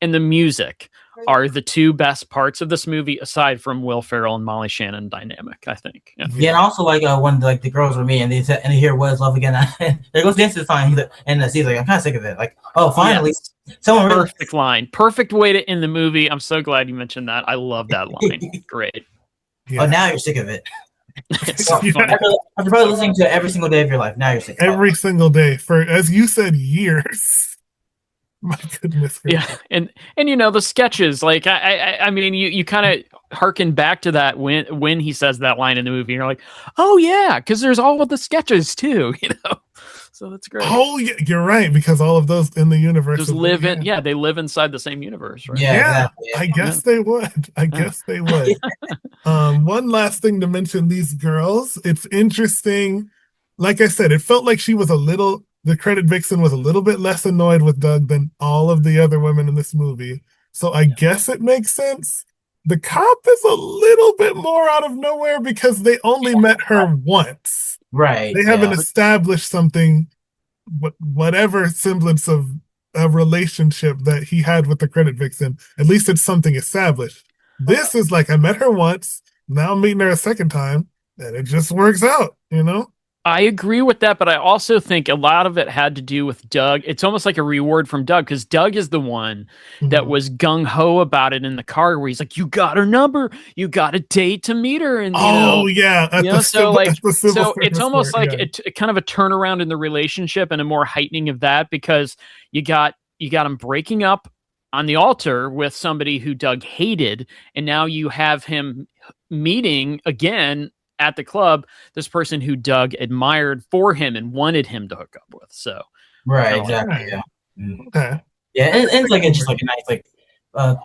and the music are the two best parts of this movie, aside from Will Ferrell and Molly Shannon dynamic, I think. Yeah, and also like when like the girls were me and they hear "What Is Love Again," there goes Dance is Fine, and he's like, I'm kind of sick of it. Like, oh, finally, someone perfect line, perfect way to end the movie. I'm so glad you mentioned that. I love that line. Great. Yeah. Oh, now you're sick of it. So after probably listening to it every single day of your life, now you're sick of it. Every single day for, as you said, years. My goodness. Yeah, and you know the sketches. Like I mean, you kind of harken back to that when he says that line in the movie, and you're like, oh yeah, because there's all of the sketches too, you know. So that's great. Oh yeah, you're right, because all of those in the universe just live in. Yeah, they live inside the same universe, right? Yeah, exactly. I guess they would. I guess they would. One last thing to mention: these girls. It's interesting. Like I said, it felt like the credit vixen was a little bit less annoyed with Doug than all of the other women in this movie. So I guess it makes sense. The cop is a little bit more out of nowhere because they only met her once. Right. They haven't established something, whatever semblance of a relationship that he had with the credit vixen. At least it's something established. This is like, I met her once, now I'm meeting her a second time, and it just works out, you know? I agree with that, but I also think a lot of it had to do with Doug. It's almost like a reward from Doug, because Doug is the one that was gung-ho about it in the car, where he's like, you got her number, you got a date to meet her. And so it's almost like a kind of a turnaround in the relationship and a more heightening of that, because you got him breaking up on the altar with somebody who Doug hated, and now you have him meeting again at the club this person who Doug admired for him and wanted him to hook up with. So Right, kinda like- exactly. Yeah. Okay. Yeah, and it's like it's just like a nice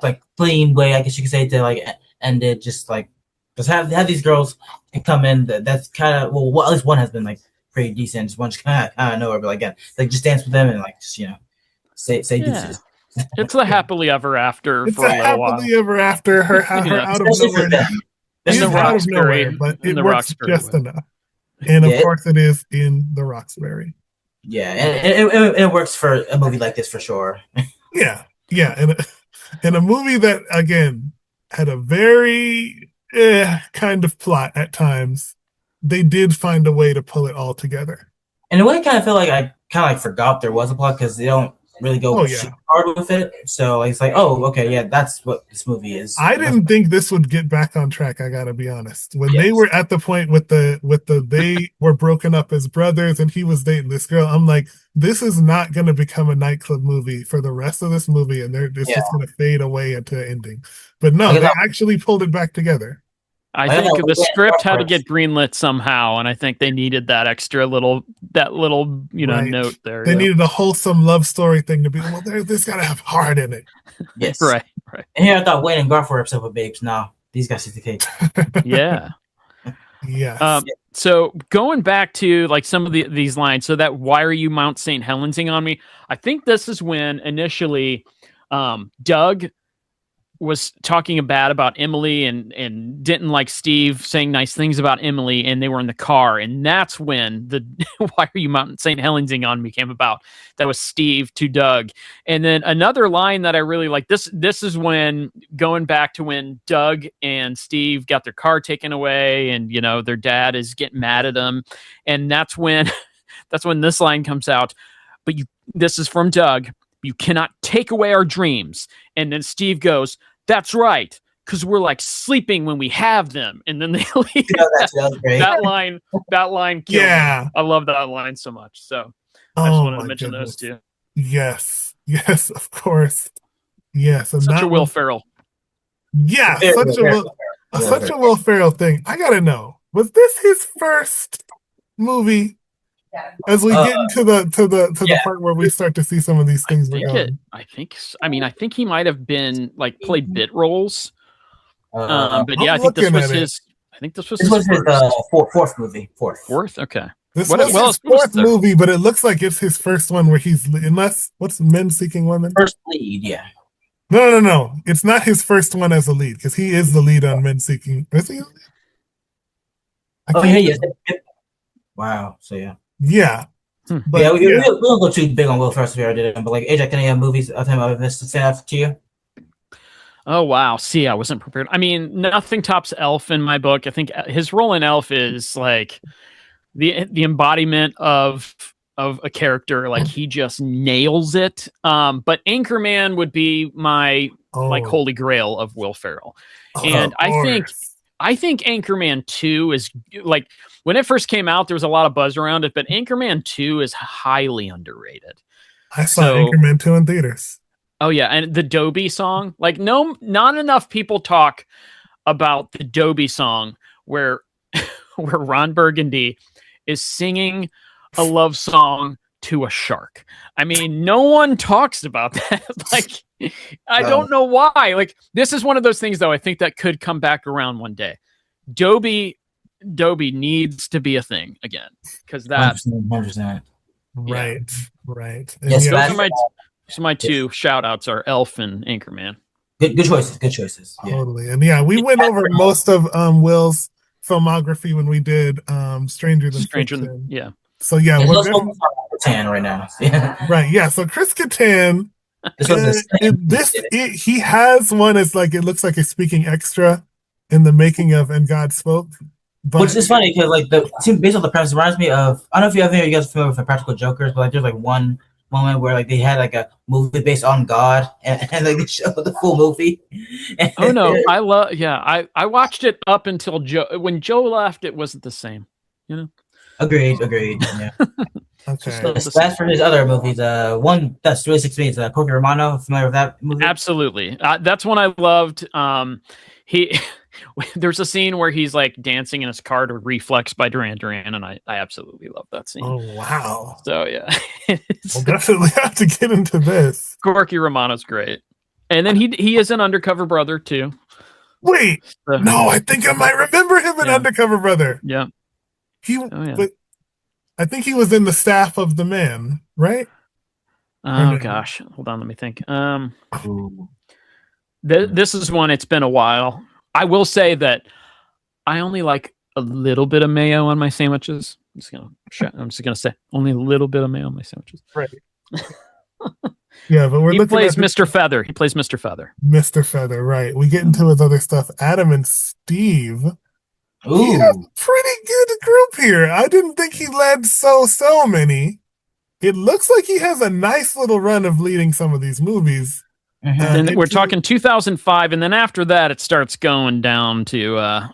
like clean way, I guess you could say, to like end it. Just like just have these girls come in. That's kind of well, at least one has been like pretty decent. Just one just kind of nowhere, but like again, like just dance with them and like just say deuces. It's a happily ever after It's for a a little while. happily ever after. Her Yeah. out of Especially nowhere. with them. It is In the out of Roxbury, nowhere, but in it the works Roxbury just way. enough. And of Yeah, course, it is in the Roxbury. Yeah, and it works for a movie like this for sure. Yeah, and a movie that again had a very kind of plot at times. They did find a way to pull it all together. In a way, I kind of feel like I kind of like forgot there was a plot because they don't really go super hard with it. So it's like, oh, okay, yeah, that's what this movie is. I didn't think this would get back on track. I gotta be honest. When they were at the point with the they were broken up as brothers and he was dating this girl, I'm like, this is not gonna become a nightclub movie for the rest of this movie, and it's just gonna fade away into the ending. But no, they actually pulled it back together. I think the script had to get greenlit somehow, and I think they needed that extra little note there. They needed a wholesome love story thing to be. Well, this gotta have heart in it. Yes, right. And here I thought Wayne and Garth were upset with babes. No, these guys is the cake. Yeah. Yeah. So going back to like some of these lines, so that why are you Mount St. Helensing on me? I think this is when initially Doug was talking bad about Emily and didn't like Steve saying nice things about Emily, and they were in the car, and that's when the why are you Mount St. Helensing on me came about. That was Steve to Doug. And then another line that I really like, this is when, going back to when Doug and Steve got their car taken away, and their dad is getting mad at them, and that's when this line comes out. But this is from Doug. You cannot take away our dreams. And then Steve goes, that's right, because we're like sleeping when we have them. And then they leave. That's great. That line killed me. I love that line so much. So I just wanted to mention those two. Yes, of course. Yes. And such a Will Ferrell. Yeah, such a Will Ferrell thing. I gotta know, was this his first movie? As we get into the part where we start to see some of these things, I think he might have been like played bit roles, but yeah, I think this was his. I think this was his fourth movie. Fourth, okay. This was his fourth movie, but it looks like it's his first one where he's what's Men Seeking Women? First lead, yeah. No. It's not his first one as a lead because he is the lead on Men Seeking. Is he? Yes. Wow. So yeah. Yeah. But yeah, we don't go too big on Will Ferrell here, but like aJax, any movies of him I've missed stand out to you? Oh wow! See, I wasn't prepared. I mean, nothing tops Elf in my book. I think his role in Elf is like the embodiment of a character. Like he just nails it. But Anchorman would be my like holy grail of Will Ferrell, and I think Anchorman 2 is like, when it first came out, there was a lot of buzz around it, but Anchorman 2 is highly underrated. I saw Anchorman 2 in theaters. Oh yeah, and the Dobie song, like not enough people talk about the Dobie song where Ron Burgundy is singing a love song to a shark. I mean, no one talks about that. Like, I don't know why. Like, this is one of those things, though, I think that could come back around one day. Dobie needs to be a thing again, because that 100%. Right. Yes, so my two shout outs are Elf and Anchorman. Good choices. Totally. And we went over most of Will's filmography when we did Stranger Than Fiction. Yeah. So we're Kattan right now. Right. Yeah. So Chris Kattan, he has one. It's like, it looks like a speaking extra in the making of And God Spoke. But, which is funny because like based on the premise, it reminds me of, I don't know if you guys are familiar with the Practical Jokers, but like there's like one moment where like they had like a movie based on God and like they showed the full movie. Oh no, I watched it up until when Joe left. It wasn't the same, Agreed. Yeah. Okay. So that's for his other movies. One that's really 6 minutes. Corky Romano, familiar with that movie? Absolutely. That's one I loved. There's a scene where he's like dancing in his car to Reflex by Duran Duran, and I absolutely love that scene. Oh wow! So yeah, We'll definitely have to get into this. Corky Romano's great, and then he is an undercover brother too. Wait, So, no, I think I might remember him in Undercover Brother. Yeah, but I think he was in the staff of the man, right? Oh gosh, hold on, let me think. This is one. It's been a while. I will say that I only like a little bit of mayo on my sandwiches. I'm just gonna say only a little bit of mayo on my sandwiches. Right. Yeah, but he plays Mr. Feather. He plays Mr. Feather. Mr. Feather, right. We get into his other stuff. Adam and Steve. Ooh. He has a pretty good group here. I didn't think he led so many. It looks like he has a nice little run of leading some of these movies. Then we're talking 2005, and then after that, it starts going down to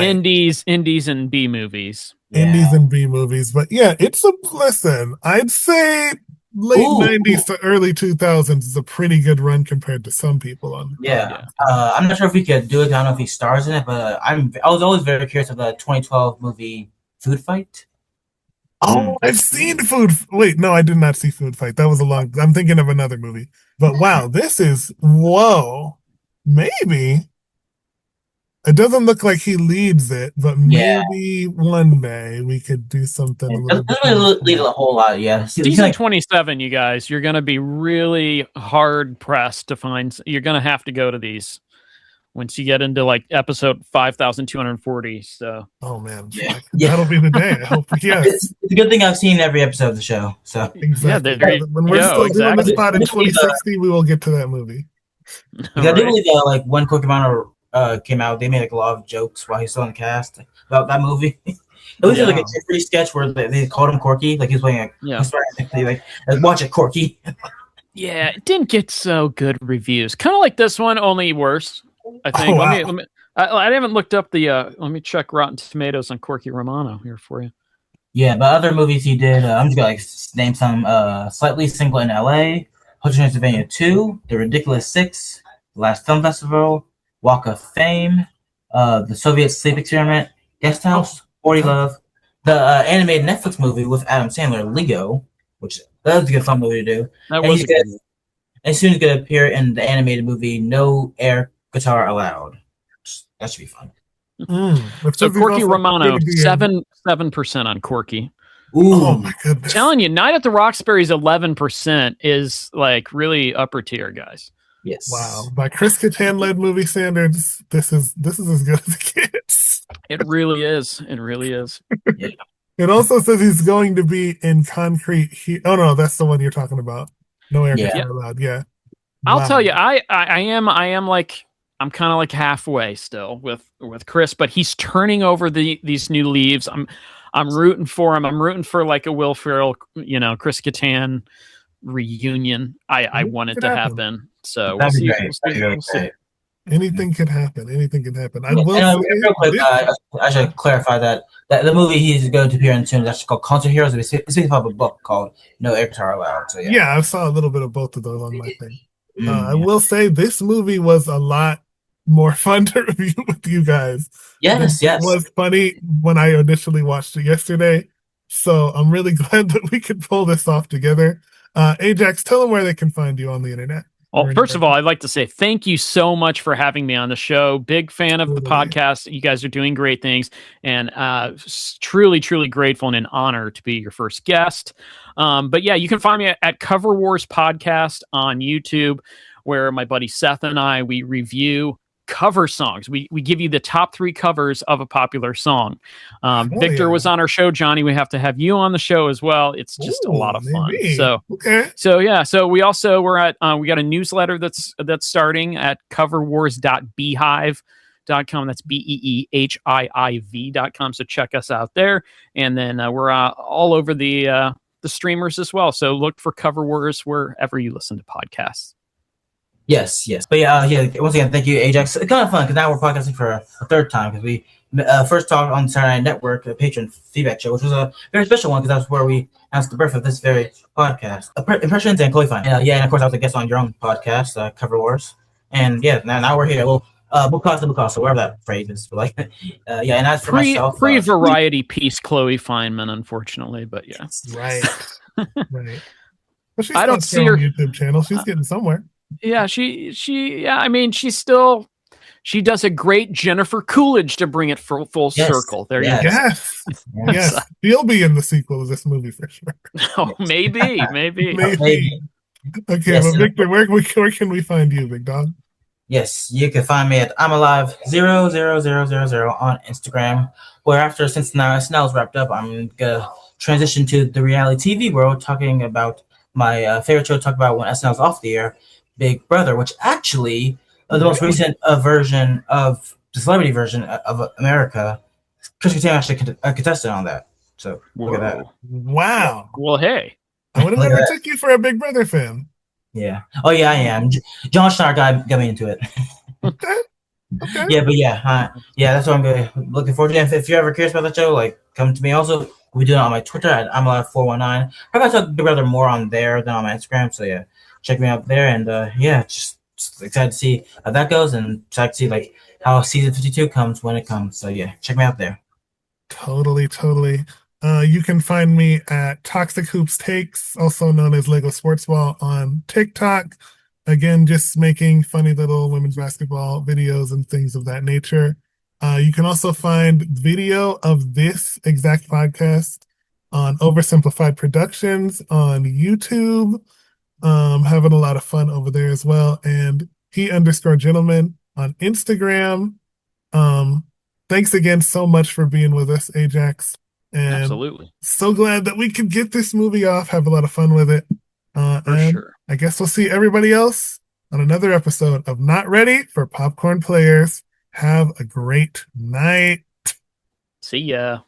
indies and B movies. Indies and B movies. But yeah, listen, I'd say late 90s to early 2000s is a pretty good run compared to some people on. Yeah. I'm not sure if we could do it. I don't know if he stars in it, but I was always very curious of the 2012 movie Food Fight. Oh, I've seen Wait, no, I did not see Food Fight. That was I'm thinking of another movie. But wow, maybe. It doesn't look like he leads it, but maybe one day we could do something. It doesn't lead a whole lot, yeah. Season 27, you guys, you're going to be really hard pressed to find. You're going to have to go to these once you get into like episode 5,240. So, oh man, that'll be the day. I hope. Yeah, it's a good thing I've seen every episode of the show. So exactly. When we're still doing the spot in 2060, we will get to that movie. I do believe like when Pokemon came out, they made like a lot of jokes while he's still in the cast about that movie. It was just like a Jeffrey sketch where they called him Corky, like he was playing like watch it, Corky. Yeah, it didn't get so good reviews. Kind of like this one, only worse. I think. Let me. I haven't looked up the. Let me check Rotten Tomatoes on Corky Romano here for you. Yeah, but other movies he did, I'm just gonna name some. Slightly Single in L.A., Hotel Transylvania 2, The Ridiculous Six, The Last Film Festival, Walk of Fame, The Soviet Sleep Experiment, Guest House, 40 Love, the animated Netflix movie with Adam Sandler, Lego, which that was a good fun movie to do. And soon he's going to appear in the animated movie No Air Guitar Allowed. That should be fun. So Corky Romano, 7% on Corky. Ooh. Oh my goodness! I'm telling you, Night at the Roxbury's 11% is like really upper tier, guys. Yes. Wow. By Chris Kattan led movie standards, this is as good as it gets. It really is. It really is. Yeah. It also says he's going to be in Concrete. Oh no, that's the one you're talking about. No Air Guitar Allowed. Yeah. I'll tell you, I am like I'm kind of like halfway still with Chris, but he's turning over these new leaves. I'm rooting for him. I'm rooting for like a Will Ferrell, Chris Kattan reunion. I want it to happen. So we'll see. We'll see. Anything could happen. Anything can happen. I should clarify that the movie he's going to appear in soon is actually called Concert Heroes. It's based off a book called No Air Guitar Allowed. So yeah, I saw a little bit of both of those on my thing. I will say this movie was a lot more fun to review with you guys. Yes. It was funny when I initially watched it yesterday. So I'm really glad that we could pull this off together. aJax, tell them where they can find you on the internet. Well, first of all, I'd like to say thank you so much for having me on the show. Big fan of the podcast. You guys are doing great things, and truly, truly grateful and an honor to be your first guest. But yeah, you can find me at Cover Wars Podcast on YouTube, where my buddy Seth and we review cover songs. We give you the top 3 covers of a popular song. Victor was on our show. Johnny, we have to have you on the show as well. It's just a lot of fun. So yeah. So we also we got a newsletter that's starting at coverwars.beehive.com. That's BEEHIIV.com. So check us out there. And then we're all over the streamers as well. So look for Cover Wars wherever you listen to podcasts. Yes. But once again, thank you, aJax. It's kind of fun because now we're podcasting for a third time because we first talked on Saturday Night Network, a patron feedback show, which was a very special one because that's where we announced the birth of this very podcast. Impressions and qualifying. And of course, I was a guest on your own podcast, Cover Wars. And now we're here. Well, Bukasa, whatever that phrase is. But like, yeah. And as for myself, Pre variety piece, Chloe Feynman, unfortunately, but yeah. Right. Right. But she's I got don't a see strong her. YouTube channel. She's getting somewhere. Yeah, yeah. I mean, she does a great Jennifer Coolidge to bring it full circle. There you go. Yes. Yes. She'll be in the sequel of this movie for sure. Oh, maybe. Maybe. Okay, Yes, but Victor, where can we find you, big dog? Yes, you can find me at I'm Alive 00000 on Instagram. Where after since now SNL's wrapped up, I'm gonna transition to the reality TV world, talking about my favorite show. Talk about when SNL's off the air, Big Brother, which actually the most recent version of the celebrity version of America. Chris Kattan actually contested on that. So look at that. Wow. Well, hey, I would have never took you for a Big Brother fan. Yeah. Oh yeah, I am. John Schneider got me into it. Okay. Yeah, but yeah, that's what I'm looking forward to. If you're ever curious about that show, like come to me. Also, we do it on my Twitter at I'm Alive 419. I got to Big Brother more on there than on my Instagram. So yeah, check me out there. And yeah, just excited to see how that goes, and excited to see like how season 52 comes when it comes. So yeah, check me out there. Totally. You can find me at Toxic Hoops Takes, also known as Lego Sports Ball, on TikTok. Again, just making funny little women's basketball videos and things of that nature. You can also find video of this exact podcast on Oversimplified Productions on YouTube. Having a lot of fun over there as well. And he_gentleman on Instagram. Thanks again so much for being with us, aJax. And absolutely. So glad that we could get this movie off, have a lot of fun with it. For sure. I guess we'll see everybody else on another episode of Not Ready for Popcorn Players. Have a great night. See ya.